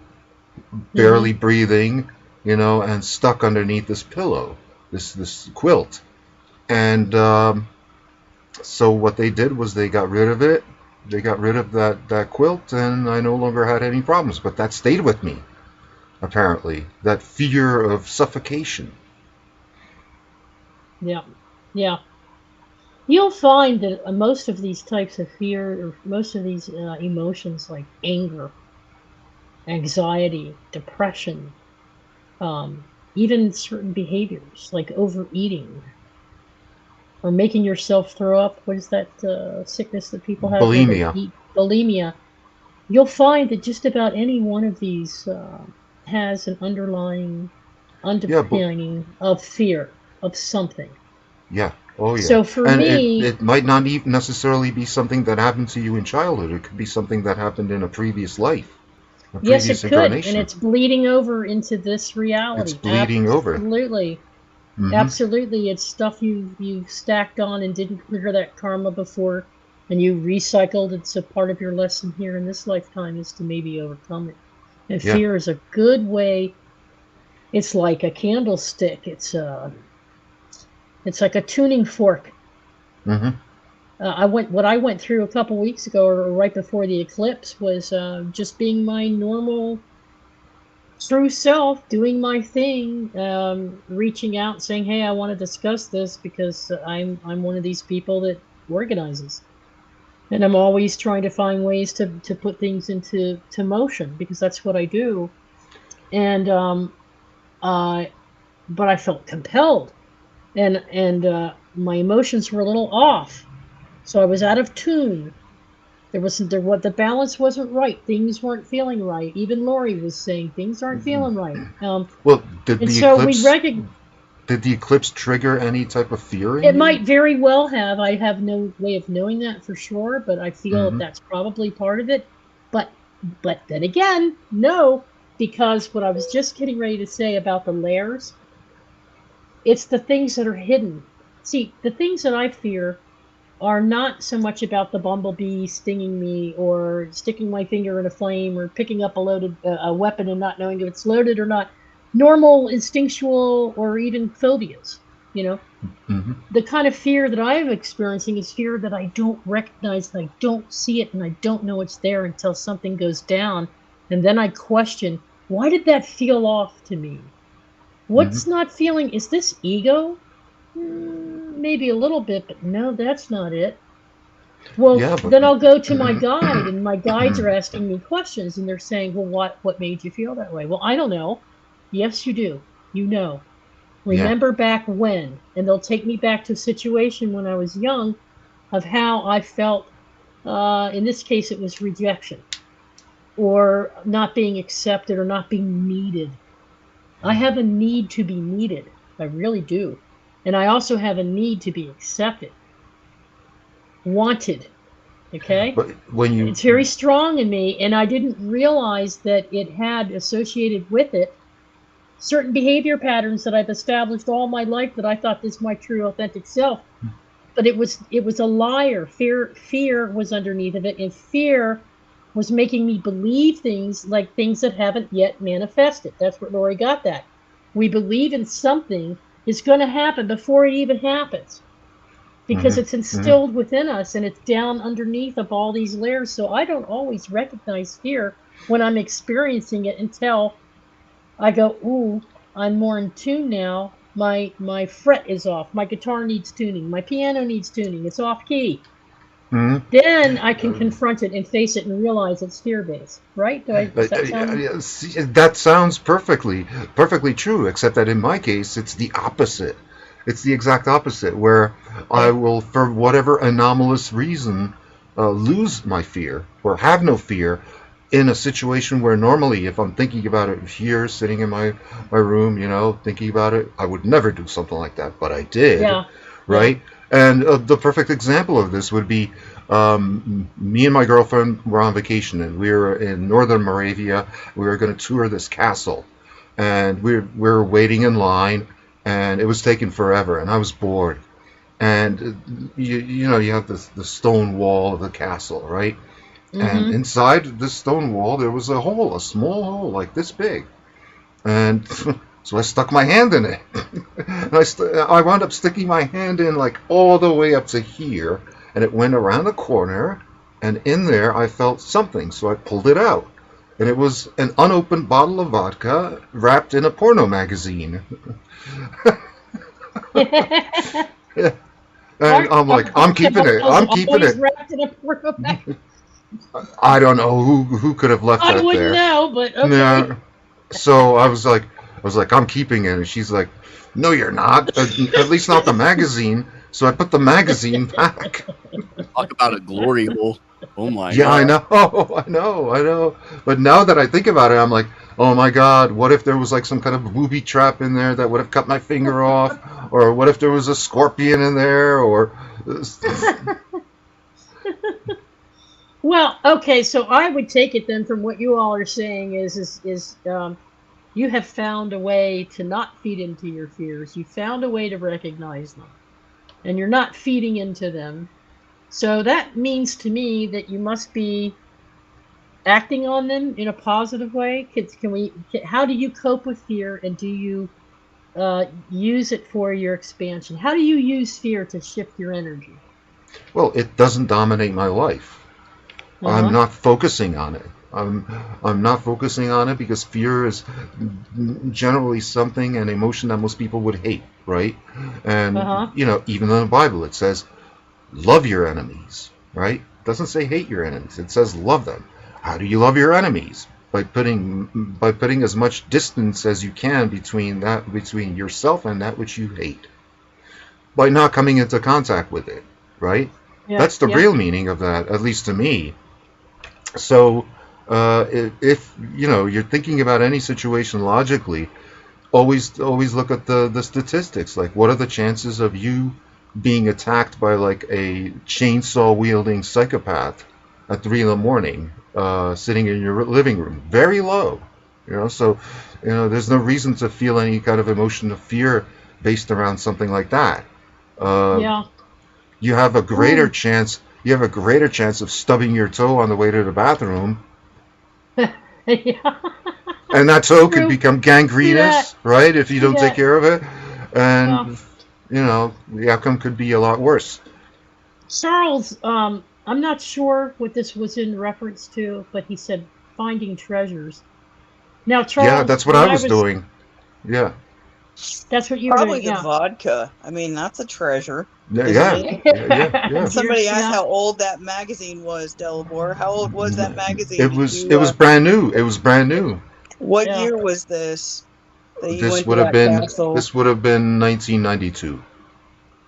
barely breathing, and stuck underneath this pillow, this quilt. And so what they did was they got rid of it. They got rid of that quilt, and I no longer had any problems. But that stayed with me, apparently. That fear of suffocation. Yeah. You'll find that most of these types of fear, or most of these emotions like anger, anxiety, depression, even certain behaviors like overeating or making yourself throw up. What is that sickness that people have? Bulimia. Bulimia. You'll find that just about any one of these has an underlying underpinning of fear of something. Yeah. Oh, yeah. So for me, it might not even necessarily be something that happened to you in childhood. It could be something that happened in a previous life, yes, it could, and it's bleeding over into this reality. It's bleeding over. Absolutely, absolutely. It's stuff you stacked on and didn't clear that karma before, and you recycled. It's a part of your lesson here in this lifetime is to maybe overcome it. And fear is a good way. It's like a candlestick. It's like a tuning fork. What I went through a couple weeks ago, or right before the eclipse, was just being my normal, true self, doing my thing, reaching out, saying, "Hey, I want to discuss this because I'm one of these people that organizes, and I'm always trying to find ways to put things into motion because that's what I do." And but I felt compelled. And my emotions were a little off, so I was out of tune. What the balance wasn't right. Things weren't feeling right. Even Lori was saying things aren't feeling right. Well, did the eclipse trigger any type of fear in it you? might very well have. I have no way of knowing that for sure, but I feel that's probably part of it. But then again, no, because what I was just getting ready to say about the layers. It's the things that are hidden. See, the things that I fear are not so much about the bumblebee stinging me or sticking my finger in a flame or picking up a weapon and not knowing if it's loaded or not. Normal, instinctual, or even phobias, The kind of fear that I'm experiencing is fear that I don't recognize, and I don't see it, and I don't know it's there until something goes down. And then I question, why did that feel off to me? What's not feeling? Is this ego? Maybe a little bit, but no, that's not it. Well, then I'll go to my guide, and my guides are asking me questions, and they're saying, well, what made you feel that way? Well, I don't know. Yes, you do. You know. Remember back when, and they'll take me back to a situation when I was young of how I felt. In this case, it was rejection or not being accepted or not being needed. I have a need to be needed. I really do. And I also have a need to be accepted. Wanted. Okay? But it's very strong in me, and I didn't realize that it had associated with it certain behavior patterns that I've established all my life that I thought this is my true authentic self. But it was a liar. Fear was underneath of it, and fear was making me believe things like things that haven't yet manifested. That's where Lori got that. We believe in something is going to happen before it even happens, because it's instilled within us, and it's down underneath of all these layers. So I don't always recognize fear when I'm experiencing it until I go, ooh, I'm more in tune now. My fret is off. My guitar needs tuning. My piano needs tuning. It's off key. Then I can confront it and face it and realize it's fear-based, right? That sounds perfectly true, except that in my case, it's the opposite. It's the exact opposite, where I will, for whatever anomalous reason, lose my fear or have no fear in a situation where normally, if I'm thinking about it here, sitting in my room, thinking about it, I would never do something like that, but I did, right? Yeah. And the perfect example of this would be me and my girlfriend were on vacation, and we were in northern Moravia. We were going to tour this castle, and we were waiting in line, and it was taking forever, and I was bored. And you have the stone wall of the castle, right? And inside this stone wall there was a hole, a small hole like this big, and so I stuck my hand in it. And I wound up sticking my hand in like all the way up to here, and it went around the corner, and in there I felt something, so I pulled it out, and it was an unopened bottle of vodka wrapped in a porno magazine. Yeah. And I'm like, I'm keeping it. I'm keeping it. Wrapped in a porno magazine. I don't know who could have left that there. I wouldn't know, but okay. Yeah. So I was like, I'm keeping it, and she's like, no, you're not. At least not the magazine. So I put the magazine back. Talk about a glory hole. Oh my God. Yeah, I know. But now that I think about it, I'm like, oh my God, what if there was like some kind of booby trap in there that would have cut my finger off? Or what if there was a scorpion in there? Or well, okay, so I would take it then from what you all are saying is you have found a way to not feed into your fears. You found a way to recognize them, and you're not feeding into them. So that means to me that you must be acting on them in a positive way. How do you cope with fear, and do you use it for your expansion? How do you use fear to shift your energy? Well, it doesn't dominate my life. I'm not focusing on it. I'm not focusing on it because fear is generally something, an emotion that most people would hate, right? And even in the Bible it says, love your enemies, right? It doesn't say hate your enemies. It says love them. How do you love your enemies? By putting as much distance as you can between yourself and that which you hate. By not coming into contact with it, right? Yeah, that's the real meaning of that, at least to me. So if you're thinking about any situation logically, always look at the statistics. Like, what are the chances of you being attacked by like a chainsaw wielding psychopath at 3 a.m, sitting in your living room? Very low. So there's no reason to feel any kind of emotion of fear based around something like that. You have a greater chance. You have a greater chance of stubbing your toe on the way to the bathroom. And that toe could become gangrenous, right, if you don't take care of it. And, the outcome could be a lot worse. Charles, I'm not sure what this was in reference to, but he said finding treasures. Now, Charles... Yeah, that's what I was doing. Yeah. That's what you were Probably doing, the vodka. I mean, that's a treasure. Yeah. Somebody asked how old that magazine was, Delabore. How old was that magazine? It was brand new. It was brand new. What year was this? This would have been 1992.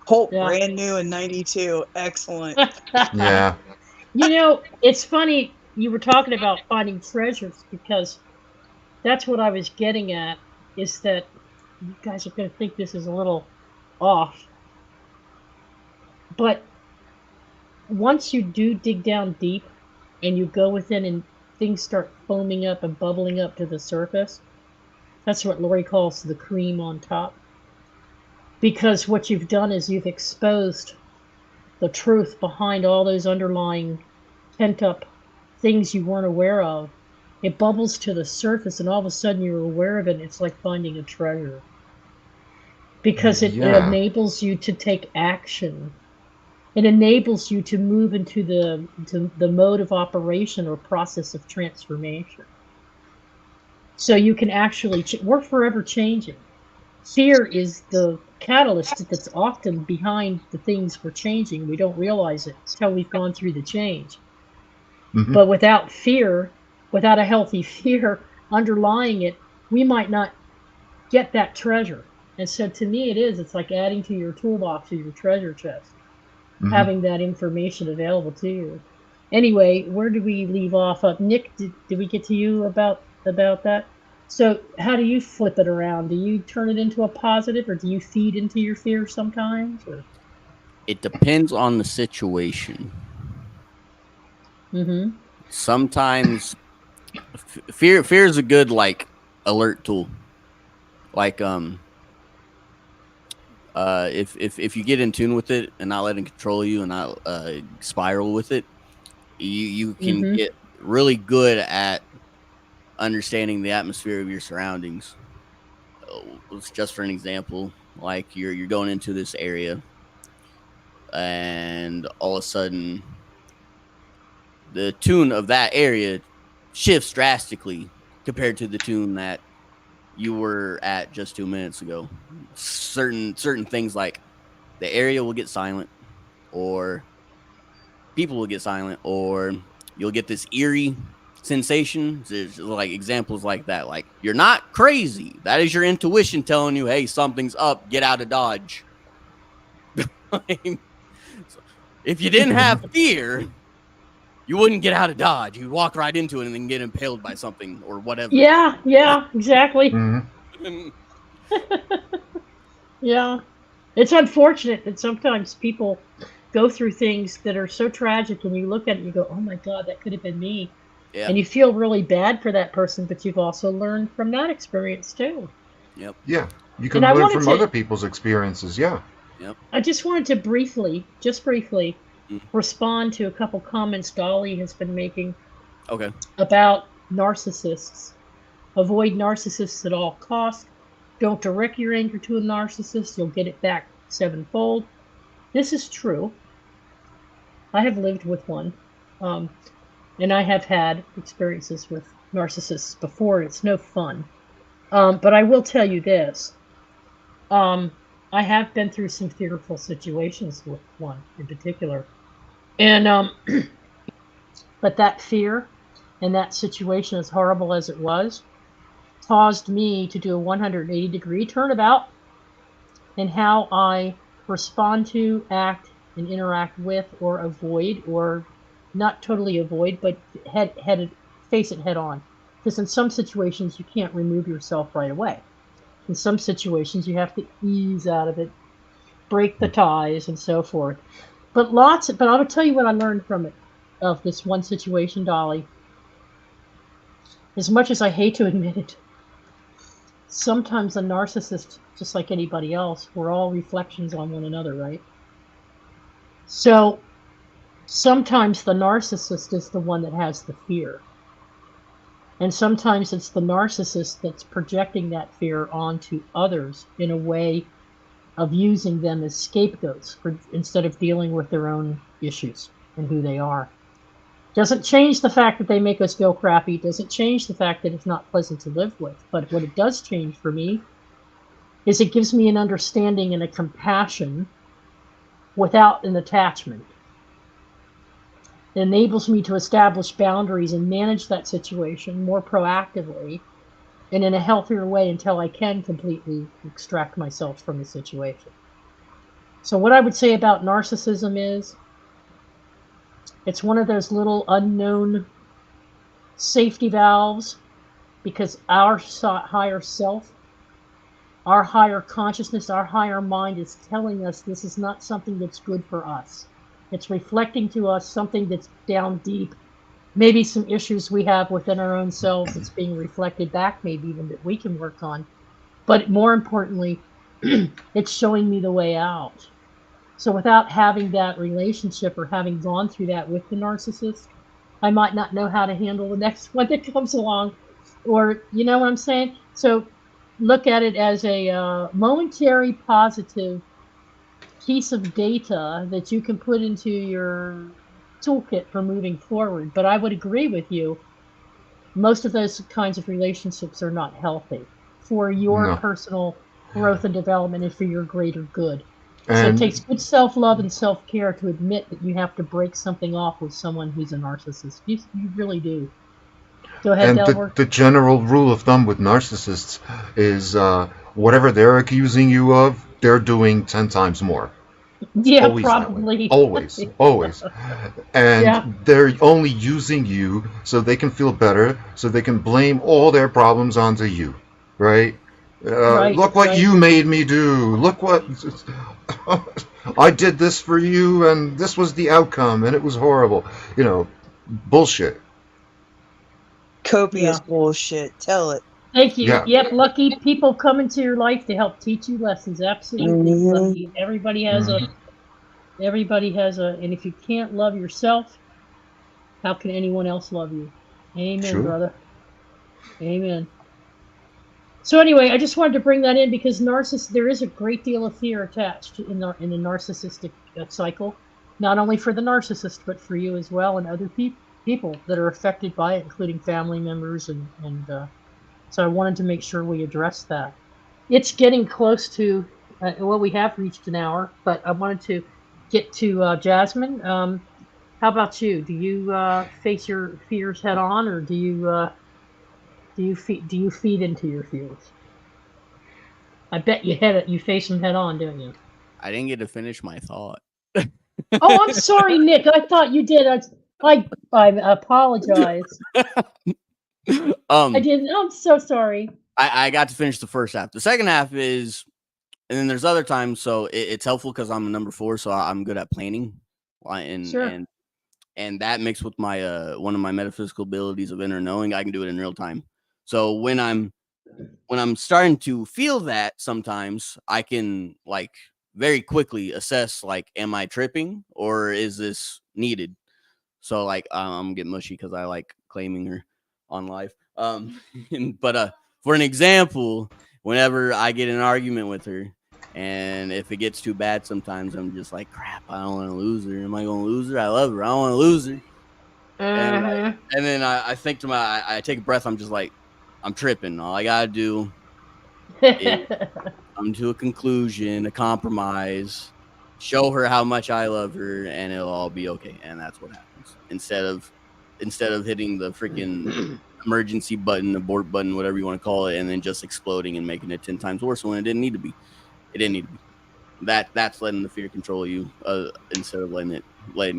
Oh, brand new in 92. Excellent. Yeah. It's funny you were talking about finding treasures, because that's what I was getting at, is that you guys are going to think this is a little off. But once you do dig down deep and you go within and things start foaming up and bubbling up to the surface, That's what Lori calls the cream on top. Because what you've done is you've exposed the truth behind all those underlying pent up things you weren't aware of. It bubbles to the surface, and all of a sudden you're aware of it. And it's like finding a treasure because it enables you to take action. It enables you to move into the mode of operation or process of transformation. So you can actually, we're forever changing. Fear is the catalyst that's often behind the things we're changing. We don't realize it until we've gone through the change. Mm-hmm. But without fear, without a healthy fear underlying it, we might not get that treasure. And so to me it's like adding to your toolbox or your treasure chest, mm-hmm. having that information available to you. Anyway, where did we leave off? Nick, did we get to you about that? So how do you flip it around? Do you turn it into a positive, or do you feed into your fear sometimes? Or? It depends on the situation. Mm-hmm. Sometimes fear is a good like alert tool. Like if you get in tune with it and not let it control you and not spiral with it, you can mm-hmm. get really good at understanding the atmosphere of your surroundings. Just for an example, like you're going into this area and all of a sudden the tune of that area shifts drastically compared to the tune that you were at just 2 minutes ago. Certain things like the area will get silent, or people will get silent, or you'll get this eerie sensation. There's like examples like that. Like, you're not crazy. That is your intuition telling you, hey, something's up. Get out of Dodge. If you didn't have fear, you wouldn't get out of Dodge. You'd walk right into it and then get impaled by something or whatever. Yeah, exactly. Mm-hmm. Yeah. It's unfortunate that sometimes people go through things that are so tragic, and you look at it and you go, oh my God, that could have been me. Yeah. And you feel really bad for that person, but you've also learned from that experience too. Yep. Yeah. You can learn from other people's experiences. Yeah. Yep. I just wanted to briefly, respond to a couple comments Dolly has been making. Okay. About narcissists. Avoid narcissists at all costs. Don't direct your anger to a narcissist. You'll get it back sevenfold. This is true. I have lived with one. And I have had experiences with narcissists before. It's no fun. But I will tell you this. I have been through some fearful situations with one in particular. And but that fear and that situation, as horrible as it was, caused me to do a 180-degree turnabout in how I respond to, act, and interact with, or avoid, or not totally avoid, but face it head on. Because in some situations, you can't remove yourself right away. In some situations, you have to ease out of it, break the ties, and so forth. But I would tell you what I learned from it, of this one situation, Dolly. As much as I hate to admit it, sometimes a narcissist, just like anybody else, we're all reflections on one another, right? So sometimes the narcissist is the one that has the fear. And sometimes it's the narcissist that's projecting that fear onto others in a way of using them as scapegoats instead of dealing with their own issues and who they are. Doesn't change the fact that they make us feel crappy. Doesn't change the fact that it's not pleasant to live with. But what it does change for me is it gives me an understanding and a compassion without an attachment. It enables me to establish boundaries and manage that situation more proactively and in a healthier way until I can completely extract myself from the situation. So what I would say about narcissism is it's one of those little unknown safety valves, because our higher self, our higher consciousness, our higher mind is telling us this is not something that's good for us. It's reflecting to us something that's down deep maybe some issues we have within our own selves that's being reflected back, maybe even that we can work on. But more importantly, it's showing me the way out. So without having that relationship or having gone through that with the narcissist, I might not know how to handle the next one that comes along. Or, you know what I'm saying? So look at it as a momentary positive piece of data that you can put into your toolkit for moving forward. But I would agree with you. Most of those kinds of relationships are not healthy for your No. personal growth and development and for your greater good. So it And takes good self-love and self-care to admit that you have to break something off with someone who's a narcissist. You really do. Go ahead, and Delbert. the general rule of thumb with narcissists is whatever they're accusing you of, they're doing 10 times more. Yeah, Always that way. probably. Always. Always. And Yeah. they're only using you so they can feel better, so they can blame all their problems onto you. Right? Right, Look what right. you made me do. Look what. I did this for you, and this was the outcome, and it was horrible. You know, bullshit. Copious Yeah. bullshit. Tell it. Thank you. Yeah. Yep, lucky people come into your life to help teach you lessons. Absolutely, lucky. Everybody has a, and if you can't love yourself, how can anyone else love you? Amen, True. brother. Amen. So anyway, I just wanted to bring that in because there is a great deal of fear attached in the narcissistic cycle, not only for the narcissist but for you as well and other people that are affected by it, including family members and so I wanted to make sure we address that. It's getting close to well, we have reached an hour, but I wanted to get to Jasmine. How about you? Do you face your fears head on, or do you feed into your fears? I bet you face them head on, don't you? I didn't get to finish my thought. Oh, I'm sorry, Nick. I thought you did. I apologize. I didn't. I'm so sorry. I got to finish the first half. The second half is, and then there's other times, so it's helpful because I'm a number 4, so I'm good at planning, Sure. and that mixed with my one of my metaphysical abilities of inner knowing, I can do it in real time. So when I'm starting to feel that, sometimes I can like very quickly assess like, am I tripping or is this needed? So like I'm getting mushy because I like claiming her on live. But for an example, whenever I get in an argument with her, and if it gets too bad, sometimes I'm just like, crap, I don't want to lose her. Am I going to lose her? I love her. I don't want to lose her. And then I think to I take a breath. I'm just like, I'm tripping. All I gotta do is come to a conclusion, a compromise, show her how much I love her, and it'll all be okay. And that's what happens. Instead of hitting the freaking emergency button, abort button, whatever you want to call it, and then just exploding and making it 10 times worse when it didn't need to be. It didn't need to be. That's letting the fear control you instead of letting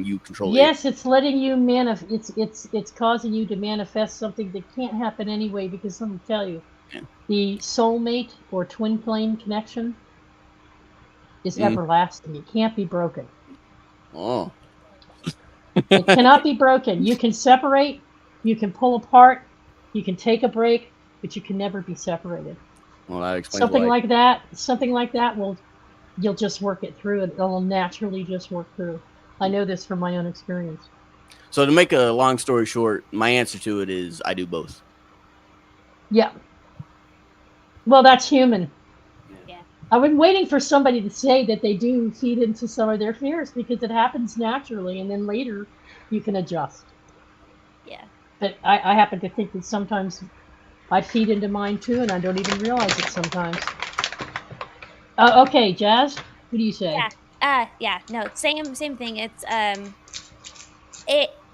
you control it. Yes, it's letting you it's causing you to manifest something that can't happen anyway, because let me tell you, the soulmate or twin flame connection is everlasting. It can't be broken. Oh. It cannot be broken. You can separate, you can pull apart, you can take a break, but you can never be separated. Well, that explains something why. like that you'll just work it through, and it'll naturally just work through. I know this from my own experience. So to make a long story short, my answer to it is I do both. Yeah. Well, that's human. Yeah. I've been waiting for somebody to say that they do feed into some of their fears, because it happens naturally, and then later you can adjust. Yeah. But I happen to think that sometimes I feed into mine too, and I don't even realize it sometimes. Okay, Jazz, what do you say? Yeah. No, same thing.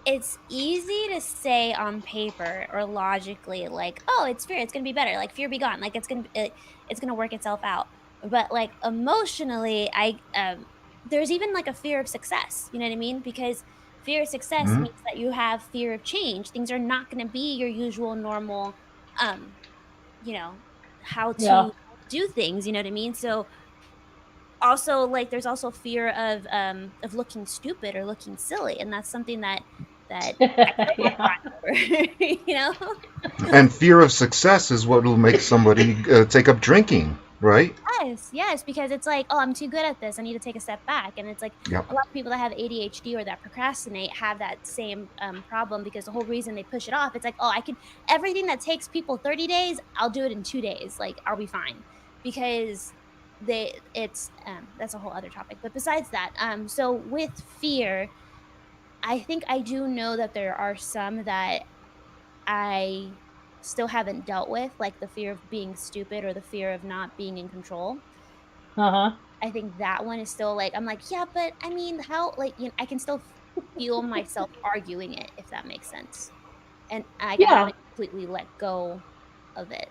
It's easy to say on paper or logically, like, oh, it's fear, it's gonna be better, like fear be gone, like it's gonna work itself out. But like emotionally, there's even like a fear of success. You know what I mean? Because fear of success means that you have fear of change. Things are not gonna be your usual normal, um, how to do things. You know what I mean? So also, like, there's also fear of looking stupid or looking silly, and that's something that that I can't have over, you know? And fear of success is what will make somebody take up drinking, right? Yes, because it's like, oh, I'm too good at this. I need to take a step back. And it's like Yep. a lot of people that have ADHD or that procrastinate have that same problem, because the whole reason they push it off, it's like, oh, I can, everything that takes people 30 days, I'll do it in 2 days. Like, I'll be fine, because that's a whole other topic. But besides that, so with fear, I think I do know that there are some that I still haven't dealt with, like the fear of being stupid or the fear of not being in control. Uh-huh. I think that one is still like, I'm like, yeah, but I mean, how, like, you know, I can still feel myself arguing it, if that makes sense. And I Yeah. haven't completely let go of it.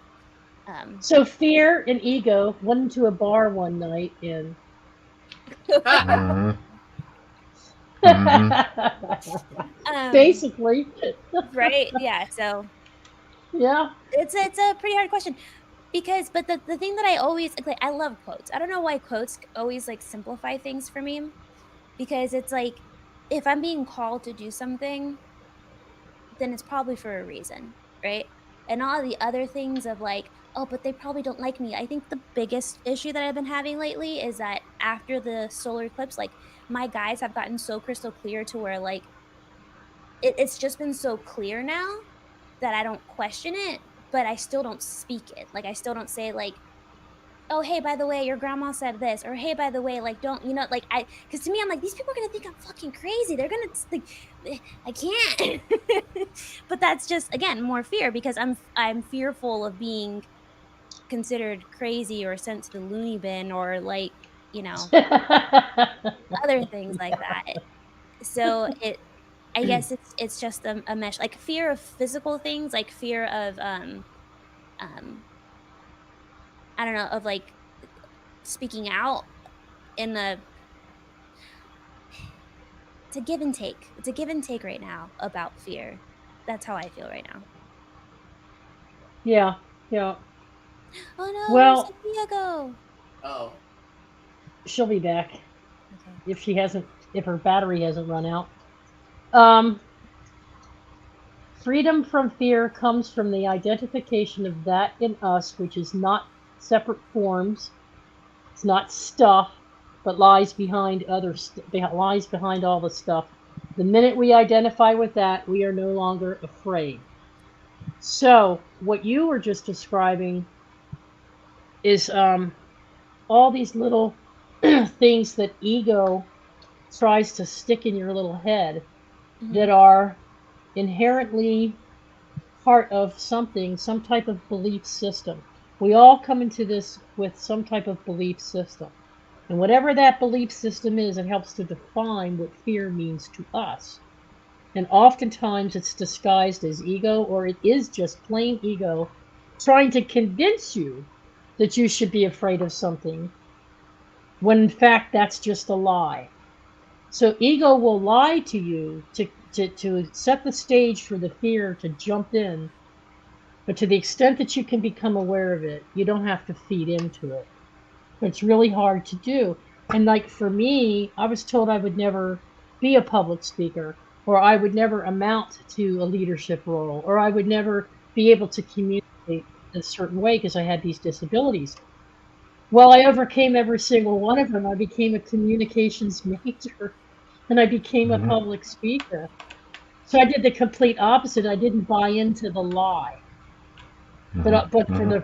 So fear and ego went into a bar one night and Mhm. Mhm. basically, right? Yeah. So yeah. it's a pretty hard question, because, but the thing that I always like, I love quotes. I don't know why quotes always like simplify things for me, because it's like, if I'm being called to do something, then it's probably for a reason, right? And all the other things of like, oh, but they probably don't like me. I think the biggest issue that I've been having lately is that after the solar eclipse, like, my guys have gotten so crystal clear to where like it's just been so clear now that I don't question it, but I still don't speak it. Like, I still don't say like, oh, hey, by the way, your grandma said this, or hey, by the way, like, don't, you know, like, because to me, I'm like, these people are gonna think I'm fucking crazy. They're gonna like, I can't. But that's just, again, more fear, because I'm fearful of being considered crazy or sent to the loony bin, or like, you know, other things like that. So I guess it's just a mesh, like fear of physical things, like fear of um I don't know, of like speaking out in the it's a give and take. It's a give and take right now about fear. That's how I feel right now. Yeah. Yeah. Oh no, where's Well, Sophia go? Oh. she'll be back Okay. if her battery hasn't run out. Um, Freedom from fear comes from the identification of that in us which is not separate forms, it's not stuff, but lies behind lies behind all the stuff. The minute we identify with that, we are no longer afraid. So, what you were just describing is all these little things that ego tries to stick in your little head Mm-hmm. that are inherently part of something, some type of belief system. We all come into this with some type of belief system. And whatever that belief system is, it helps to define what fear means to us. And oftentimes it's disguised as ego, or it is just plain ego trying to convince you that you should be afraid of something, when in fact that's just a lie. So ego will lie to you to set the stage for the fear to jump in. But to the extent that you can become aware of it, you don't have to feed into it. But it's really hard to do. And like for me, I was told I would never be a public speaker, or I would never amount to a leadership role, or I would never be able to communicate a certain way because I had these disabilities. Well, I overcame every single one of them. I became a communications major and I became a Mhm. public speaker. So I did the complete opposite. I didn't buy into the lie. Mhm. But for Mhm. the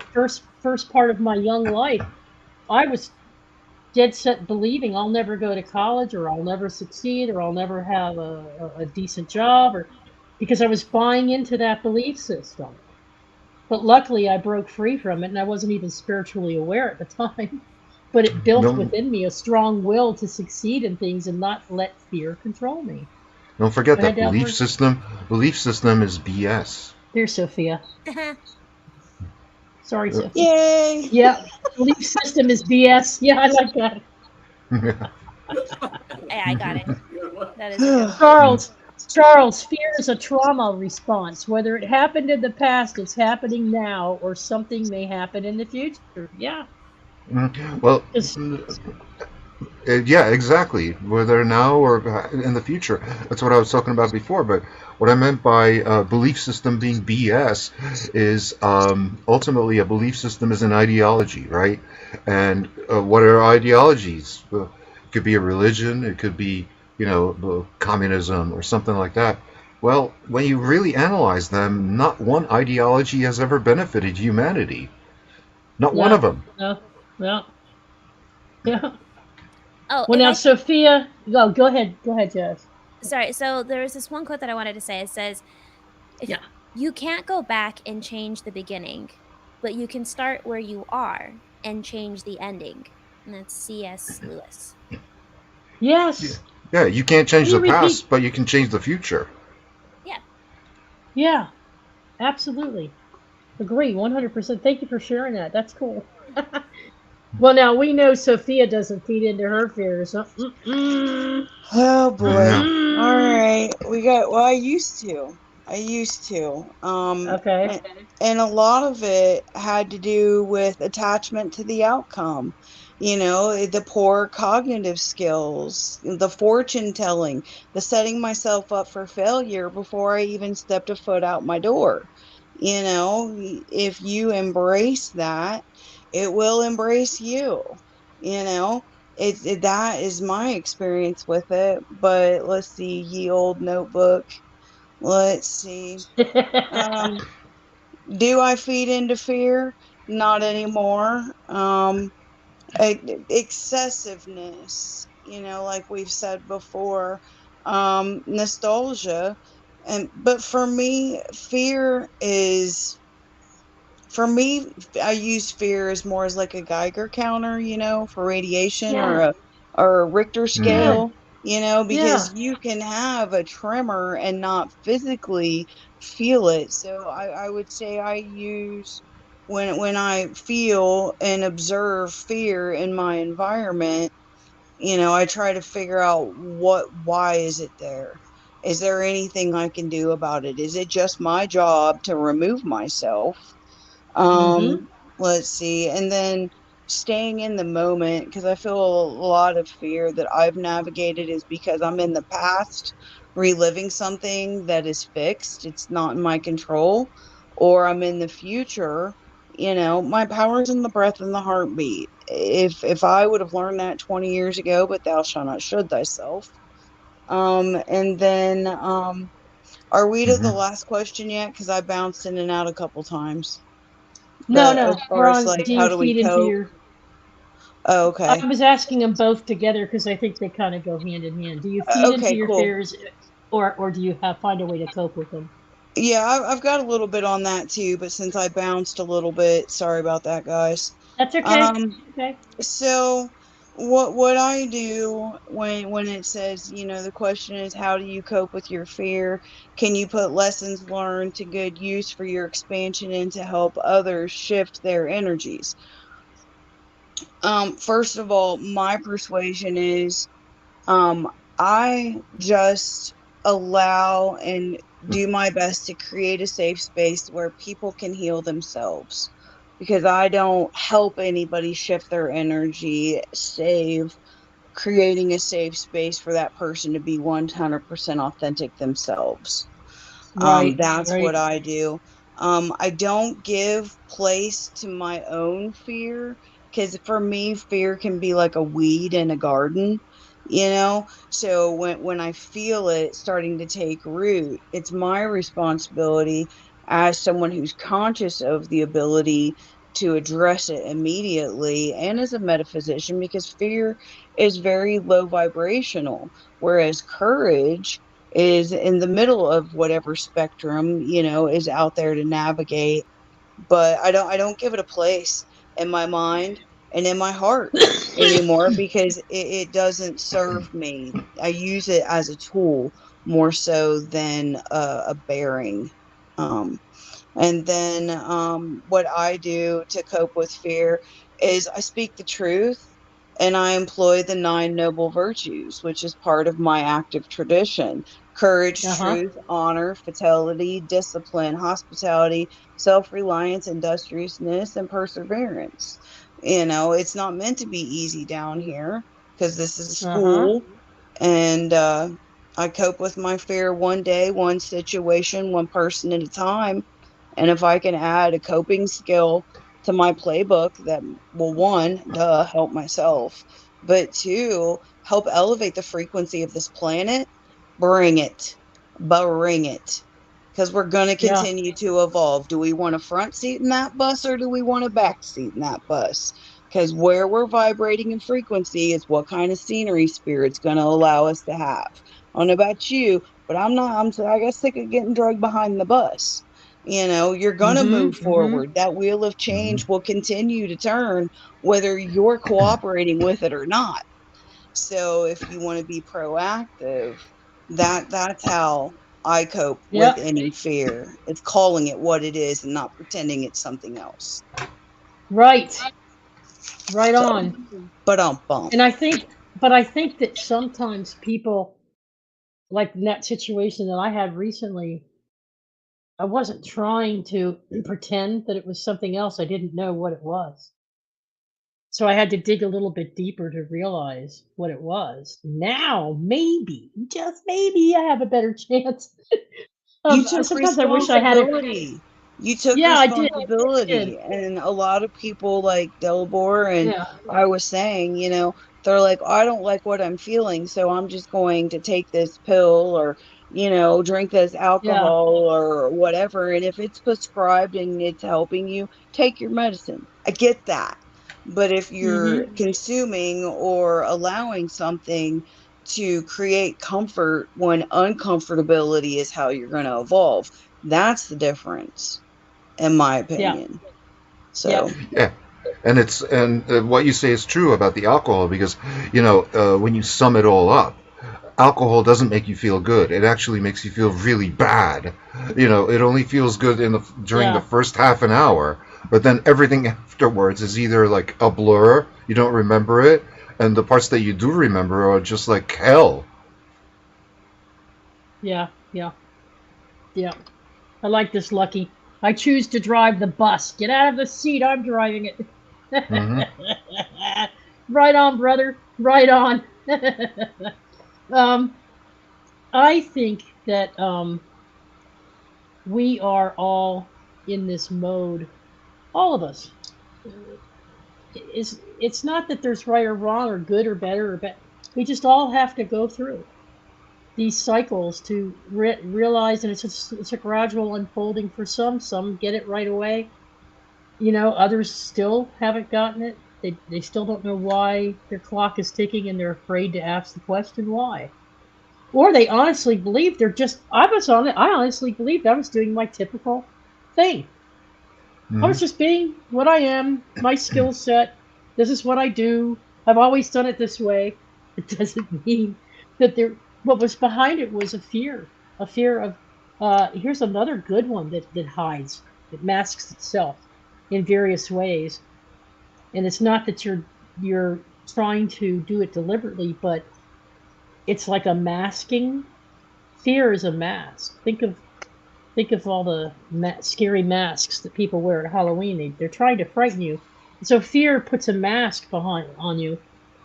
first part of my young life, I was dead set believing I'll never go to college, or I'll never succeed, or I'll never have a decent job, or because I was buying into that belief system. But luckily, I broke free from it, and I wasn't even spiritually aware at the time. But it built Don't within me a strong will to succeed in things and not let fear control me. don't forget Go ahead, that Delbert. belief system is BS. Here's Sophia. Sorry, Uh, Sophia. Yay! Yeah, belief system is BS. Yeah, I like that. Yeah, I got it. That is a good one. Charles, fear is a trauma response. Whether it happened in the past, it's happening now, or something may happen in the future. Yeah. Well, 'Cause- Yeah, exactly. Whether now or in the future. That's what I was talking about before. But what I meant by belief system being BS is ultimately a belief system is an ideology, right? And what are ideologies? It could be a religion. It could be, communism or something like that. Well, when you really analyze them, not one ideology has ever benefited humanity. Not one of No, them. no, no, yeah. Oh, Well, if now, I Sophia, go ahead. Go ahead, Jess. sorry. So there was this one quote that I wanted to say. It says, "If Yeah. you can't go back and change the beginning, but you can start where you are and change the ending." And that's C.S. Lewis. Yeah, Yes. yeah, you can't change Can the you repeat? past, but you can change the future. Yeah. Yeah, absolutely. Agree, 100%. Thank you for sharing that. That's cool. Well, now we know Sophia doesn't feed into her fears. So, Oh boy. Yeah. All right. Well, I used to. Okay. And a lot of it had to do with attachment to the outcome. The poor cognitive skills, the fortune telling, the setting myself up for failure before I even stepped a foot out my door. If you embrace that, it will embrace you. You know, that is my experience with it. But let's see, ye old notebook. Let's see. Um, do I feed into fear? Not anymore. Excessiveness, like we've said before, nostalgia. But for me, I use fear as more as like a Geiger counter, for radiation or Yeah, a Richter Hmm. good. scale, because Yeah. you can have a tremor and not physically feel it. So I would say I use when I feel and observe fear in my environment, I try to figure out why is it there? Is there anything I can do about it? Is it just my job to remove myself? Mm-hmm. Let's see. And then staying in the moment, because I feel a lot of fear that I've navigated is because I'm in the past reliving something that is fixed. It's not in my control. Or I'm in the future. My power's in the breath and the heartbeat. If I would have learned that 20 years ago, but thou shalt not should thyself. And then are we to the Hmm. last question yet? Because I bounced in and out a couple times. No, As no. We're far as on. like Do how you do we feed into cope? your? Oh, I okay. was asking them both together because I think they kind of go hand in hand. Do you feed into Okay, your cool. fears, or do you find a way to cope with them? Yeah, I've got a little bit on that too, but since I bounced a little bit, sorry about that, guys. That's okay. Um, Okay. so what I do when it says, the question is how do you cope with your fear? Can you put lessons learned to good use for your expansion and to help others shift their energies? First of all, my persuasion is Um, I just allow and do my best to create a safe space where people can heal themselves because I don't help anybody shift their energy, save creating a safe space for that person to be 100% authentic themselves. Right. That's what Right. I do. I don't give place to my own fear because for me, fear can be like a weed in a garden, So when I feel it starting to take root, it's my responsibility as someone who's conscious of the ability to address it immediately and as a metaphysician because fear is very low vibrational, whereas courage is in the middle of whatever spectrum, is out there to navigate. But I don't give it a place in my mind and in my heart anymore because it doesn't serve me. I use it as a tool more so than a bearing. Um, and then what I do to cope with fear is I speak the truth and I employ the nine noble virtues, which is part of my active tradition: courage, Uh huh. truth, honor, fidelity, discipline, hospitality, self reliance, industriousness, and perseverance. It's not meant to be easy down here. because this is school, and I cope with my fear one day, one situation, one person at a time. And if I can add a coping skill to my playbook that will, one, help myself, but two, help elevate the frequency of this planet, bring it, bring it. Because we're going to continue to evolve. Do we want a front seat in that bus or do we want a back seat in that bus? Because where we're vibrating in frequency is what kind of scenery spirit's going to allow us to have. I don't know about you, but I got sick of getting drugged behind the bus. You're going to move forward. That wheel of change will continue to turn whether you're cooperating with it or not. So if you want to be proactive, that's how I cope with any fear. It's calling it what it is and not pretending it's something else. Right on. But And I think that sometimes people, like in that situation that I had recently, I wasn't trying to pretend that it was something else. I didn't know what it was. So I had to dig a little bit deeper to realize what it was. Now, maybe, just maybe, I have a better chance. You took Sometimes I wish I had responsibility. You took responsibility. And a lot of people like Delbor and I was saying, they're like, I don't like what I'm feeling, so I'm just going to take this pill or, drink this alcohol or whatever. And if it's prescribed and it's helping you, take your medicine. I get that. But if you're consuming or allowing something to create comfort when uncomfortability is how you're going to evolve, that's the difference, in my opinion. So and what you say is true about the alcohol, because when you sum it all up, alcohol doesn't make you feel good. It actually makes you feel really bad. It only feels good during the first half an hour, but then everything afterwards is either like a blur, you don't remember it, and the parts that you do remember are just like hell. Yeah. I like this, Lucky. I choose to drive the bus. Get out of the seat. I'm driving it. Right on, brother. Right on. I think that we are all in this mode. All of us. It's not that there's right or wrong or good or better or bad. We just all have to go through these cycles to realize that it's a gradual unfolding for some. Some get it right away. Others still haven't gotten it. They still don't know why their clock is ticking, and they're afraid to ask the question why. Or they honestly believe I honestly believed I was doing my typical thing. I was just being what I am, my skill set. This is what I do. I've always done it this way. It doesn't mean that what was behind it was a fear of, here's another good one that hides, that masks itself in various ways. And it's not that you're trying to do it deliberately, but it's like a masking. Fear is a mask. Think of all the scary masks that people wear at Halloween. They're trying to frighten you. So fear puts a mask on you.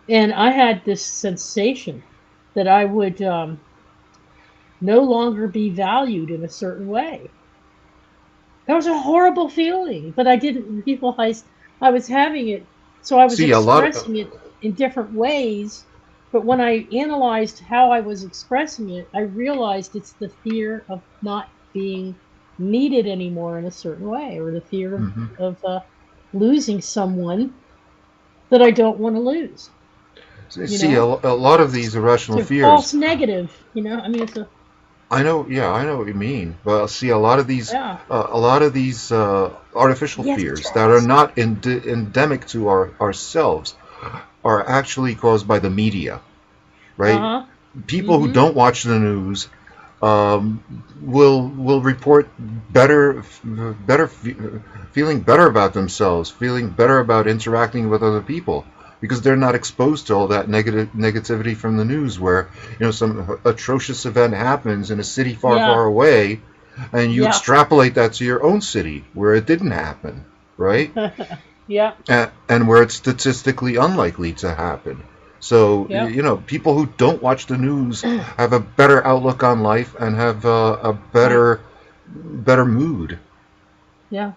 And I had this sensation that I would no longer be valued in a certain way. That was a horrible feeling, but I didn't realize I was having it. So I was expressing it in different ways. But when I analyzed how I was expressing it, I realized it's the fear of not being needed anymore in a certain way, or the fear of losing someone that I don't want to lose. See, a lot of these irrational fears. False negative, it's a. I know what you mean, but see, a lot of these artificial fears that are not endemic to ourselves are actually caused by the media, right? People who don't watch the news will report feeling better about themselves, feeling better about interacting with other people, because they're not exposed to all that negativity from the news, where some atrocious event happens in a city far away, and you extrapolate that to your own city where it didn't happen, right? Yeah. And where it's statistically unlikely to happen. So, Yep. people who don't watch the news have a better outlook on life and have a better mood. Yeah.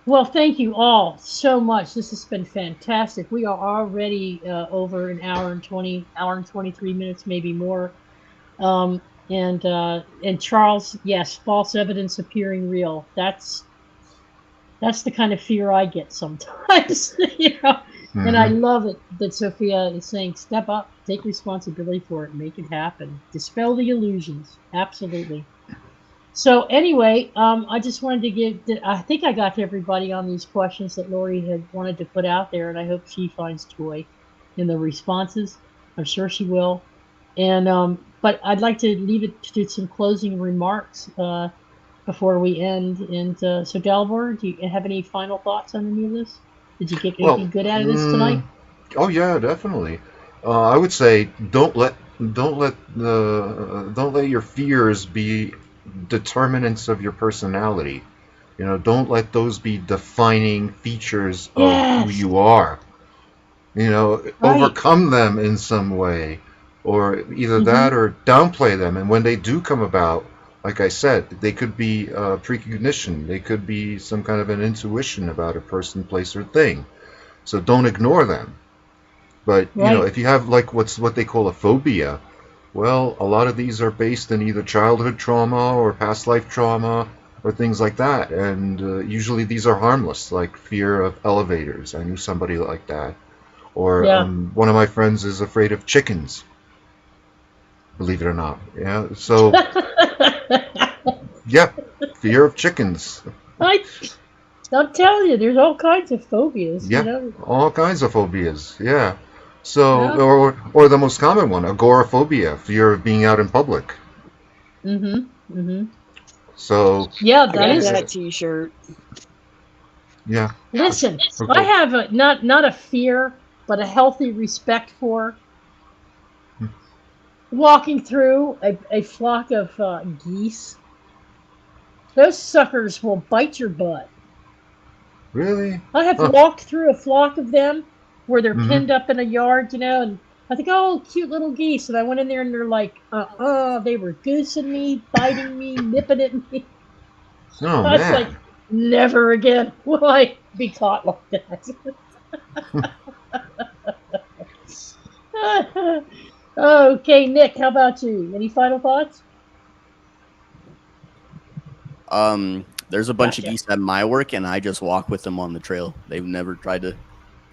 Well, thank you all so much. This has been fantastic. We are already over an hour and 23 minutes, maybe more. Um, and Charles, yes, false evidence appearing real. That's the kind of fear I get sometimes, And I Hmm. love it that Sophia is saying, step up, take responsibility for it, make it happen, dispel the illusions. Absolutely. So anyway, I just wanted to I think I got to everybody on these questions that Lori had wanted to put out there, and I hope she finds joy in the responses. I'm sure she will. And but I'd like to leave it to some closing remarks before we end. And so, Dalbor, do you have any final thoughts on any of this? Did you get Well, anything good out of this tonight? oh yeah, definitely. I would say don't let your fears be determinants of your personality. Don't let those be defining features of who Yes. you are. Right. Overcome them in some way, or either that Mm-hmm. or downplay them. And when they do come about, like I said, they could be precognition, they could be some kind of an intuition about a person, place, or thing. So don't ignore them. But Right. if you have like what they call a phobia, well, a lot of these are based in either childhood trauma or past life trauma or things like that. And usually these are harmless, like fear of elevators. I knew somebody like that. Or Yeah. one of my friends is afraid of chickens, believe it or not. Yeah. So, yeah, fear of chickens. I'm telling you, there's all kinds of phobias, Yeah, all kinds of phobias. Yeah. So, Yeah. or the most common one, agoraphobia, fear of being out in public. Mm-hmm. Mm-hmm. So, Yeah, I that got is. that T-shirt. yeah. Listen, I Okay. have not a fear, but a healthy respect for walking through a flock of geese. Those suckers will bite your butt. Really? I have Huh. walked through a flock of them where they're Mm-hmm. pinned up in a yard, and I think, oh, cute little geese. And I went in there and they're like, they were goosing me, biting me, nipping at me. Oh I was like, man. never again will I be caught like that. Okay, Nick, how about you? Any final thoughts? There's a bunch of Gotcha. geese at my work, and I just walk with them on the trail. They've never tried to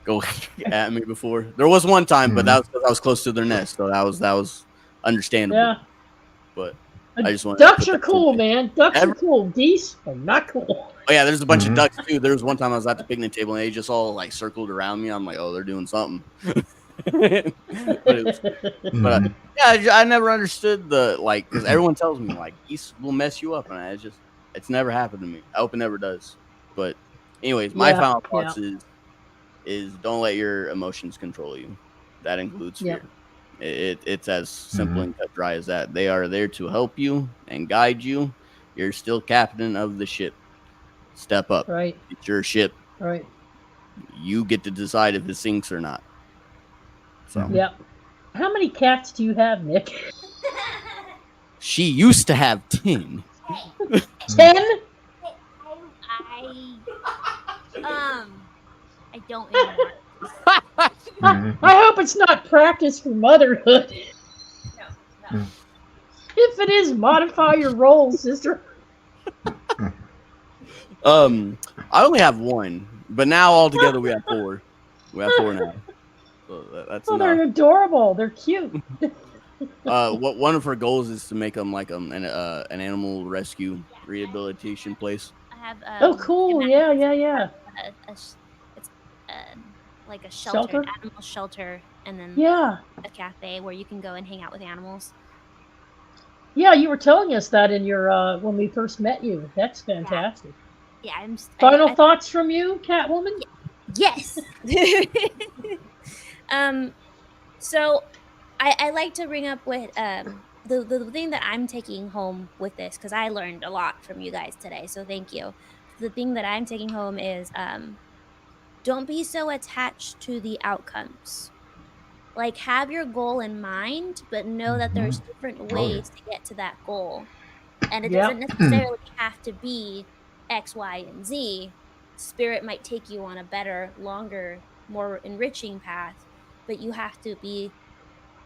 go at me before. There was one time, but Mm-hmm. that was because I was close to their nest, so that was understandable. Yeah. But I just wanted to Ducks put are that in cool, there. man. Ducks are cool. Geese are not cool. Oh yeah, there's a bunch of Mm-hmm. ducks too. There was one time I was at the picnic table and they just all like circled around me. I'm like, oh, they're doing something. But it was cool. But Mm-hmm. yeah, I never understood the like because everyone tells me like geese will mess you up, and it's never happened to me. I hope it never does. But anyways, my Yeah. final Yeah. thoughts is don't let your emotions control you. That includes Yep. fear. It's as simple Mm-hmm. and cut dry as that. They are there to help you and guide you. You're still captain of the ship. Step up. Right. It's your ship. Right. You get to decide if it sinks or not. So Mm-hmm. Yep. How many cats do you have, Nick? she used to have 10. 10? I don't anymore. Mm-hmm. I hope it's not practice for motherhood. No. If it is, modify your role, sister. I only have one, but now altogether we have 4. We have 4 now. So that's Oh, they're enough. adorable. They're cute. What one of her goals is to make them like an animal rescue rehabilitation place. I have Oh, cool. Yeah, yeah, yeah. it's like a Shelter? an animal shelter, and then Yeah. a cafe where you can go and hang out with animals. Yeah, you were telling us that in your when we first met you. That's fantastic. Yeah, Final thoughts from you, Catwoman? Yes. So I like to bring up with the thing that I'm taking home with this, because I learned a lot from you guys today. So thank you. The thing that I'm taking home is don't be so attached to the outcomes. Like, have your goal in mind, but know that there's different ways to get to that goal. And it doesn't necessarily have to be X, Y, and Z. Spirit might take you on a better, longer, more enriching path, but you have to be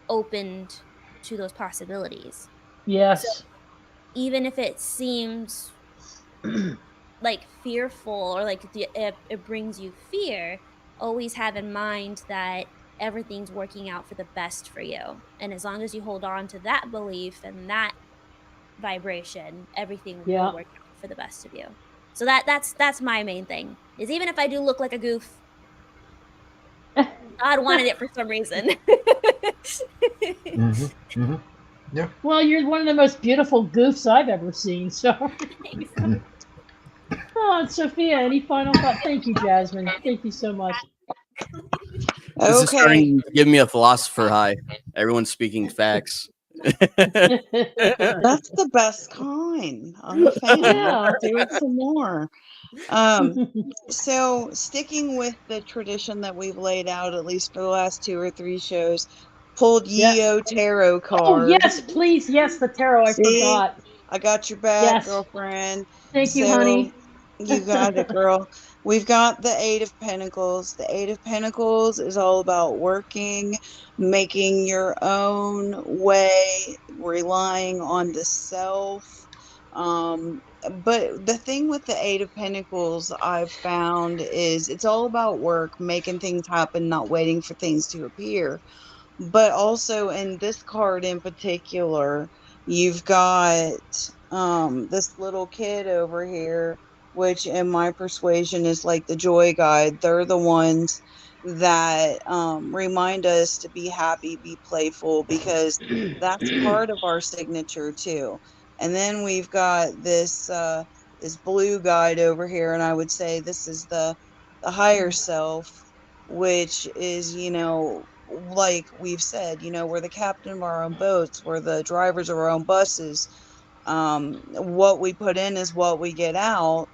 opened to those possibilities. So Yes. even if it seems like fearful or like it brings you fear, always have in mind that everything's working out for the best for you. And as long as you hold on to that belief and that vibration, everything will Yeah. work out for the best of you. So that's my main thing. Is even if I do look like a goof, God wanted it for some reason. Yeah. Well, you're one of the most beautiful goofs I've ever seen. So, Thanks. oh, Sophia, any final thought? Thank you, Jasmine. Thank you so much. This is Okay. starting to give me a philosopher high. Everyone's speaking facts. That's the best kind. I'm a fan. Yeah. Let's do it some more. Um, so sticking with the tradition that we've laid out, at least for the last 2 or 3 shows, pulled Yeah. Yeo tarot Oh, card. yes, please. Yes, the tarot. I See, forgot. I got your back, Yes. girlfriend. Thank you, So honey. you got it, girl. We've got the Eight of Pentacles. The Eight of Pentacles is all about working, making your own way, relying on the self. But the thing with the Eight of Pentacles I've found is it's all about work, making things happen, not waiting for things to appear. But also in this card in particular, you've got this little kid over here, which in my persuasion is like the joy guide. They're the ones that remind us to be happy, be playful, because that's part of our signature too. And then we've got this blue guide over here, and I would say this is the higher self, which is, like we've said, we're the captain of our own boats, we're the drivers of our own buses. What we put in is what we get out.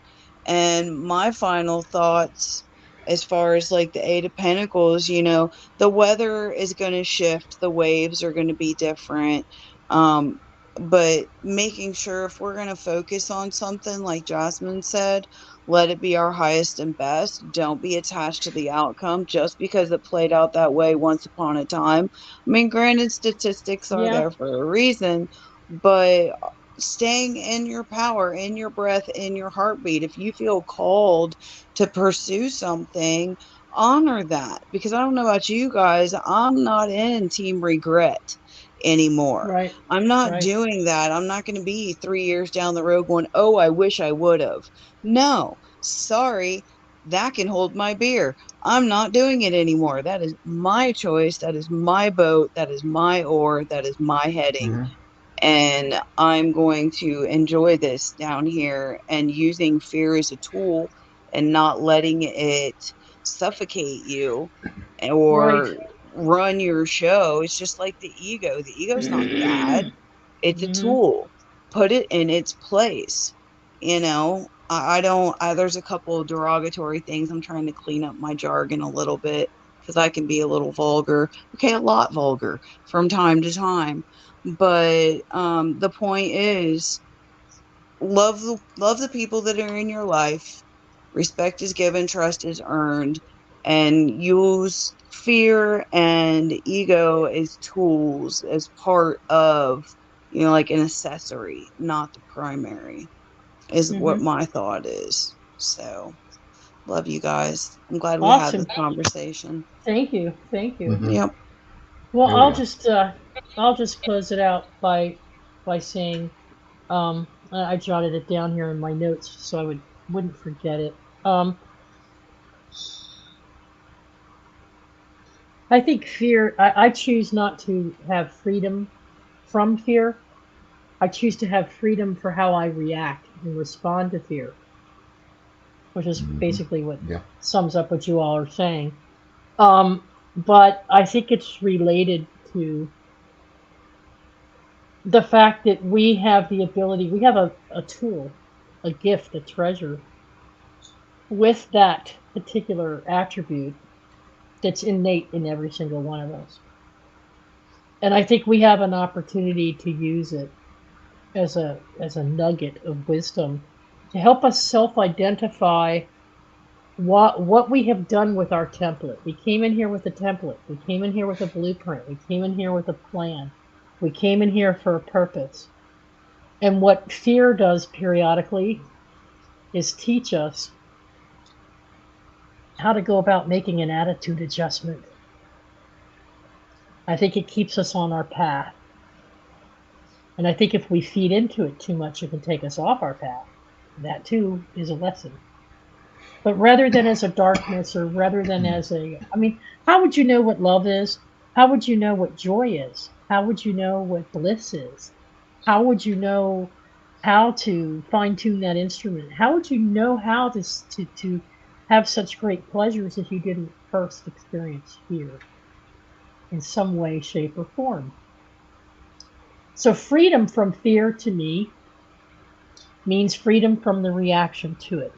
And my final thoughts, as far as like the Eight of Pentacles, the weather is going to shift, the waves are going to be different. Um, but making sure if we're going to focus on something, like Jasmine said, let it be our highest and best. Don't be attached to the outcome just because it played out that way once upon a time. I mean, granted, statistics are Yeah. there for a reason, but staying in your power, in your breath, in your heartbeat. If you feel called to pursue something, honor that. Because I don't know about you guys, I'm not in team regret anymore. Right. I'm not Right. doing that. I'm not going to be 3 years down the road going, oh, I wish I would have. No, sorry. That can hold my beer. I'm not doing it anymore. That is my choice. That is my boat. That is my oar. That is my heading. And I'm going to enjoy this down here and using fear as a tool and not letting it suffocate you Right. or run your show. It's just like the ego. The ego's not bad. It's a Hmm. tool. Put it in its place. I don't, there's a couple of derogatory things. I'm trying to clean up my jargon a little bit because I can be a little vulgar. Okay, a lot vulgar from time to time. But the point is, love the people that are in your life. Respect is given, trust is earned, and use fear and ego as tools, as part of, like an accessory, not the primary, is what Hmm. my thought is. So, love you guys. I'm glad we had this Awesome. conversation. Thank you. Thank you. Yep. Well, Oh yeah. I'll just close it out by saying, I jotted it down here in my notes so I wouldn't forget it. I think fear. I choose not to have freedom from fear. I choose to have freedom for how I react and respond to fear, which is basically what Yeah. sums up what you all are saying. But I think it's related to the fact that we have the ability, we have a tool, a gift, a treasure with that particular attribute that's innate in every single one of us. And I think we have an opportunity to use it as a nugget of wisdom to help us self-identify what we have done with our template. We came in here with a template. We came in here with a blueprint. We came in here with a plan. We came in here for a purpose. And what fear does periodically is teach us how to go about making an attitude adjustment. I think it keeps us on our path. And I think if we feed into it too much, it can take us off our path. That too is a lesson. But rather than as a darkness, or rather than as a, I mean, how would you know what love is? How would you know what joy is? How would you know what bliss is? How would you know how to fine tune that instrument? How would you know how to have such great pleasures if you didn't first experience fear in some way, shape, or form? So freedom from fear to me means freedom from the reaction to it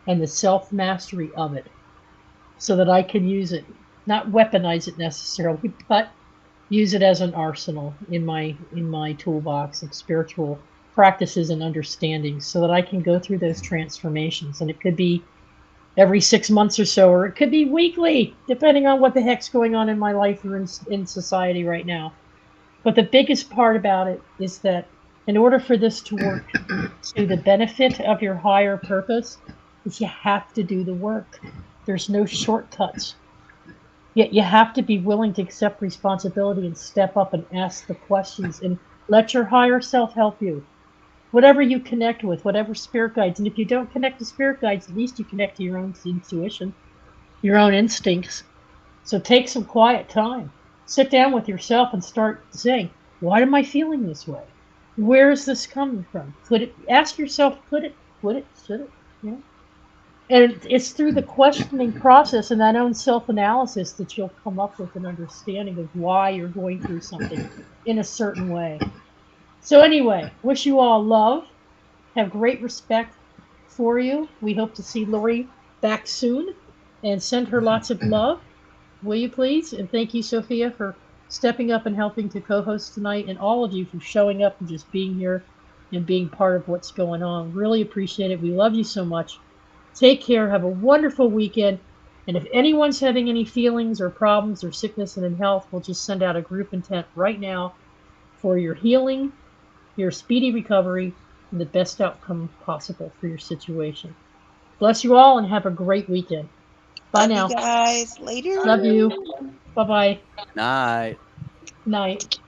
and the self-mastery of it, so that I can use it, not weaponize it necessarily, but use it as an arsenal in my toolbox of spiritual practices and understandings, so that I can go through those transformations. And it could be every 6 months or so, or it could be weekly, depending on what the heck's going on in my life or in society right now. But the biggest part about it is that in order for this to work to the benefit of your higher purpose, is you have to do the work. There's no shortcuts. Yet you have to be willing to accept responsibility and step up and ask the questions and let your higher self help you. Whatever you connect with, whatever spirit guides. And if you don't connect to spirit guides, at least you connect to your own intuition, your own instincts. So take some quiet time. Sit down with yourself and start saying, why am I feeling this way? Where is this coming from? Could it, ask yourself, could it, would it, should it? You know? And it's through the questioning process and that own self-analysis that you'll come up with an understanding of why you're going through something in a certain way. So anyway, wish you all love. Have great respect for you. We hope to see Lori back soon, and send her lots of love. Will you please? And thank you, Sophia, for stepping up and helping to co-host tonight, and all of you for showing up and just being here and being part of what's going on. Really appreciate it. We love you so much. Take care. Have a wonderful weekend. And if anyone's having any feelings or problems or sickness and in health, we'll just send out a group intent right now for your healing, your speedy recovery, and the best outcome possible for your situation. Bless you all and have a great weekend. Bye Love now. you guys. Later. Love you. Bye-bye. Night. Night.